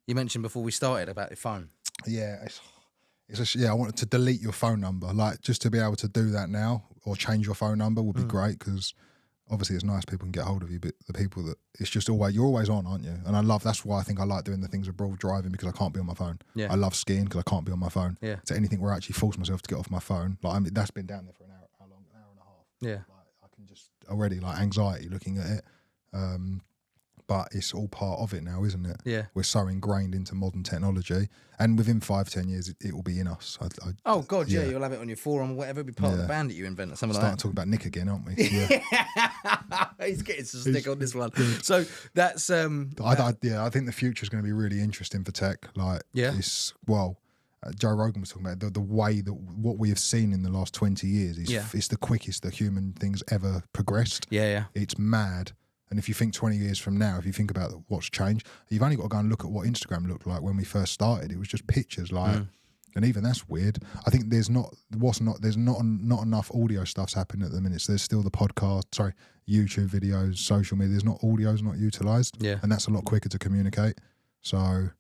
you mentioned before we started about your phone. Yeah, I wanted to delete your phone number, like just to be able to do that now, or change your phone number would be great, because obviously it's nice people can get hold of you, but the people that it's just you're always on, aren't you? And that's why I think I like doing the things abroad, driving, because I can't be on my phone. Yeah. I love skiing because I can't be on my phone. Yeah. So anything where I actually force myself to get off my phone, like that's been down there for an hour, how long? An hour and a half. Yeah. Like, I can just already like anxiety looking at it. But it's all part of it now, isn't it? Yeah. We're so ingrained into modern technology, and within 5-10 years, it will be in us. Oh God, yeah, you'll have it on your forum or whatever. It'll be part of the band that you invent, or something like that. Starting to talk about Nick again, aren't we? Yeah. He's getting some stick on this one. So that's I think the future is going to be really interesting for tech. Like, Joe Rogan was talking about the way that what we have seen in the last 20 years is it's the quickest that human things ever progressed. Yeah. It's mad. And if you think 20 years from now, if you think about what's changed, you've only got to go and look at what Instagram looked like when we first started. It was just pictures, like, and even that's weird. I think there's not enough audio stuff's happening at the minute. So there's still the podcast, YouTube videos, social media. There's not audio's not utilised, and that's a lot quicker to communicate. So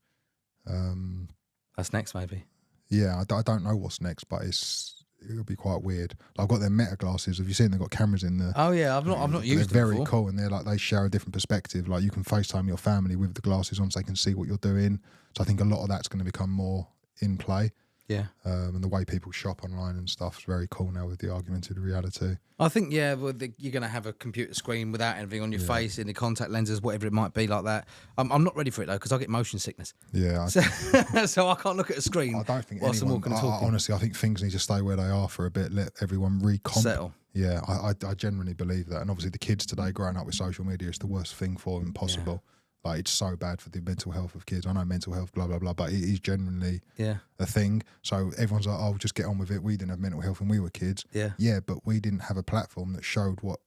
that's next, maybe. Yeah, I don't know what's next, but it's it'll be quite weird. Like, I've got their Meta glasses. Have you seen? They've got cameras in the. Oh yeah, I've not used them They're very before. cool, and they share a different perspective. Like, you can FaceTime your family with the glasses on, so they can see what you're doing. So I think a lot of that's going to become more in play. Yeah. And the way people shop online and stuff is very cool now with the augmented reality. I think, yeah, well, you're going to have a computer screen without anything on your face, in the contact lenses, whatever it might be like that. I'm not ready for it, though, because I get motion sickness. Yeah. So I can't look at a screen. I don't think whilst I'm anyone, walking and talking. honestly, I think things need to stay where they are for a bit, let everyone Settle. Yeah, I genuinely believe that. And obviously the kids today growing up with social media is the worst thing for them possible. Like, it's so bad for the mental health of kids. I know mental health, blah, blah, blah, but it is genuinely a thing. So everyone's like, oh, just get on with it. We didn't have mental health when we were kids. Yeah, but we didn't have a platform that showed what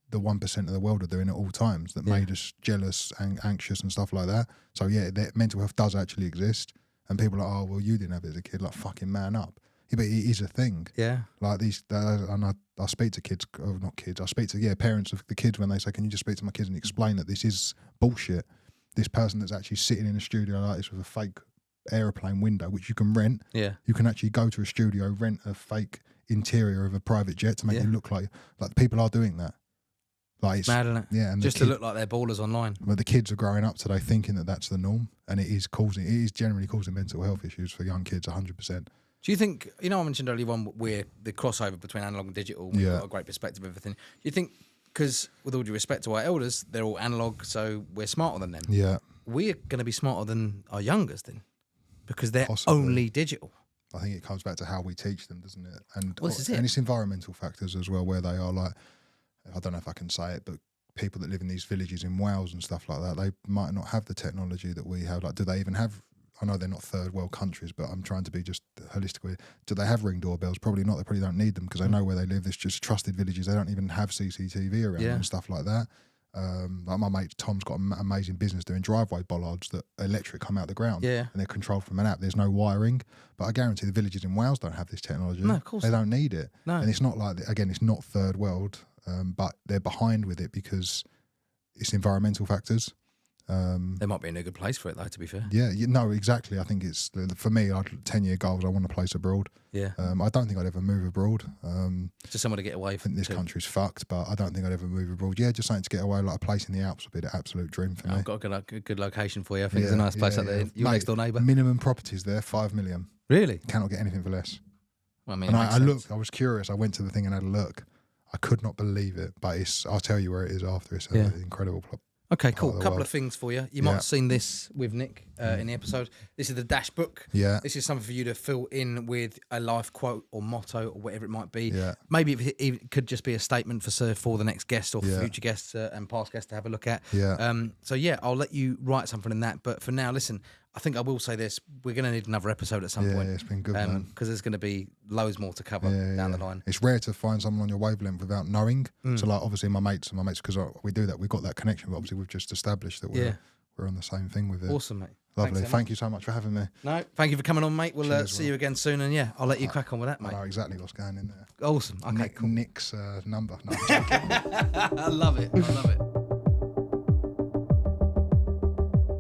the 1% of the world are doing at all times that made us jealous and anxious and stuff like that. So, yeah, mental health does actually exist. And people are like, oh, well, you didn't have it as a kid. Like, fucking man up. Yeah, but it is a thing. Yeah. Like these, and I speak to kids, not kids, I speak to, parents of the kids when they say, can you just speak to my kids and explain that this is bullshit? This person that's actually sitting in a studio like this with a fake aeroplane window, which you can rent. Yeah. You can actually go to a studio, rent a fake interior of a private jet to make it look like people are doing that. Like, it's mad, isn't it? Yeah, and just to look like they're ballers online. But the kids are growing up today thinking that that's the norm, and it is generally causing mental health issues for young kids, 100%. Do you think, I mentioned earlier on we're the crossover between analog and digital, we've got a great perspective of everything. Do you think, because with all due respect to our elders, they're all analog, so we're smarter than them. Yeah. We're going to be smarter than our youngers then, because they're Possibly. only digital. I think it comes back to how we teach them, doesn't it? And Well, this is it. And it's environmental factors as well, where they are like, I don't know if I can say it, but people that live in these villages in Wales and stuff like that, they might not have the technology that we have. Like, do they even have? I know they're not third world countries, but I'm trying to be just holistic. Do they have Ring doorbells? Probably not. They probably don't need them because they know where they live. It's just trusted villages. They don't even have CCTV around them and stuff like that. Like, my mate Tom's got an amazing business doing driveway bollards that electric come out the ground. Yeah. And they're controlled from an app. There's no wiring. But I guarantee the villages in Wales don't have this technology. No, of course they don't need it. No. And it's not like, again, it's not third world, but they're behind with it because it's environmental factors. They might be in a good place for it, though, to be fair. Yeah, no, exactly. I think it's, for me, 10-year goals, I want to place abroad. Yeah. I don't think I'd ever move abroad. Just somewhere to get away from. I think this country's fucked, but I don't think I'd ever move abroad. Yeah, just something to get away, like a place in the Alps would be the absolute dream for me. I've got a good location for you. I think it's a nice place out there. Your next door neighbour. Minimum properties there, 5 million. Really? Cannot get anything for less. Well, I mean, and I looked, I was curious. I went to the thing and had a look. I could not believe it, but I'll tell you where it is after. It's an incredible Okay, cool. Couple of things for you. You might have seen this with Nick in the episode. This is the dash book. Yeah. This is something for you to fill in with a life quote or motto or whatever it might be. Yeah. Maybe it could just be a statement for the next guest or for future guests and past guests to have a look at. Yeah. So yeah, I'll let you write something in that. But for now, listen, I think I will say this: we're going to need another episode at some point. Yeah, it's been good, man. Because there's going to be loads more to cover down the line. It's rare to find someone on your wavelength without knowing. So, like, obviously my mates, because we do that, we've got that connection, but obviously we've just established that we're on the same thing with it. Awesome, mate. Lovely. Thank you so much for having me. No, thank you for coming on, mate. We'll Cheers, see you again soon, and I'll let you crack on with that, mate. I know exactly what's going in there. Awesome. Okay, cool. Nick's number. No, I'm joking. I love it.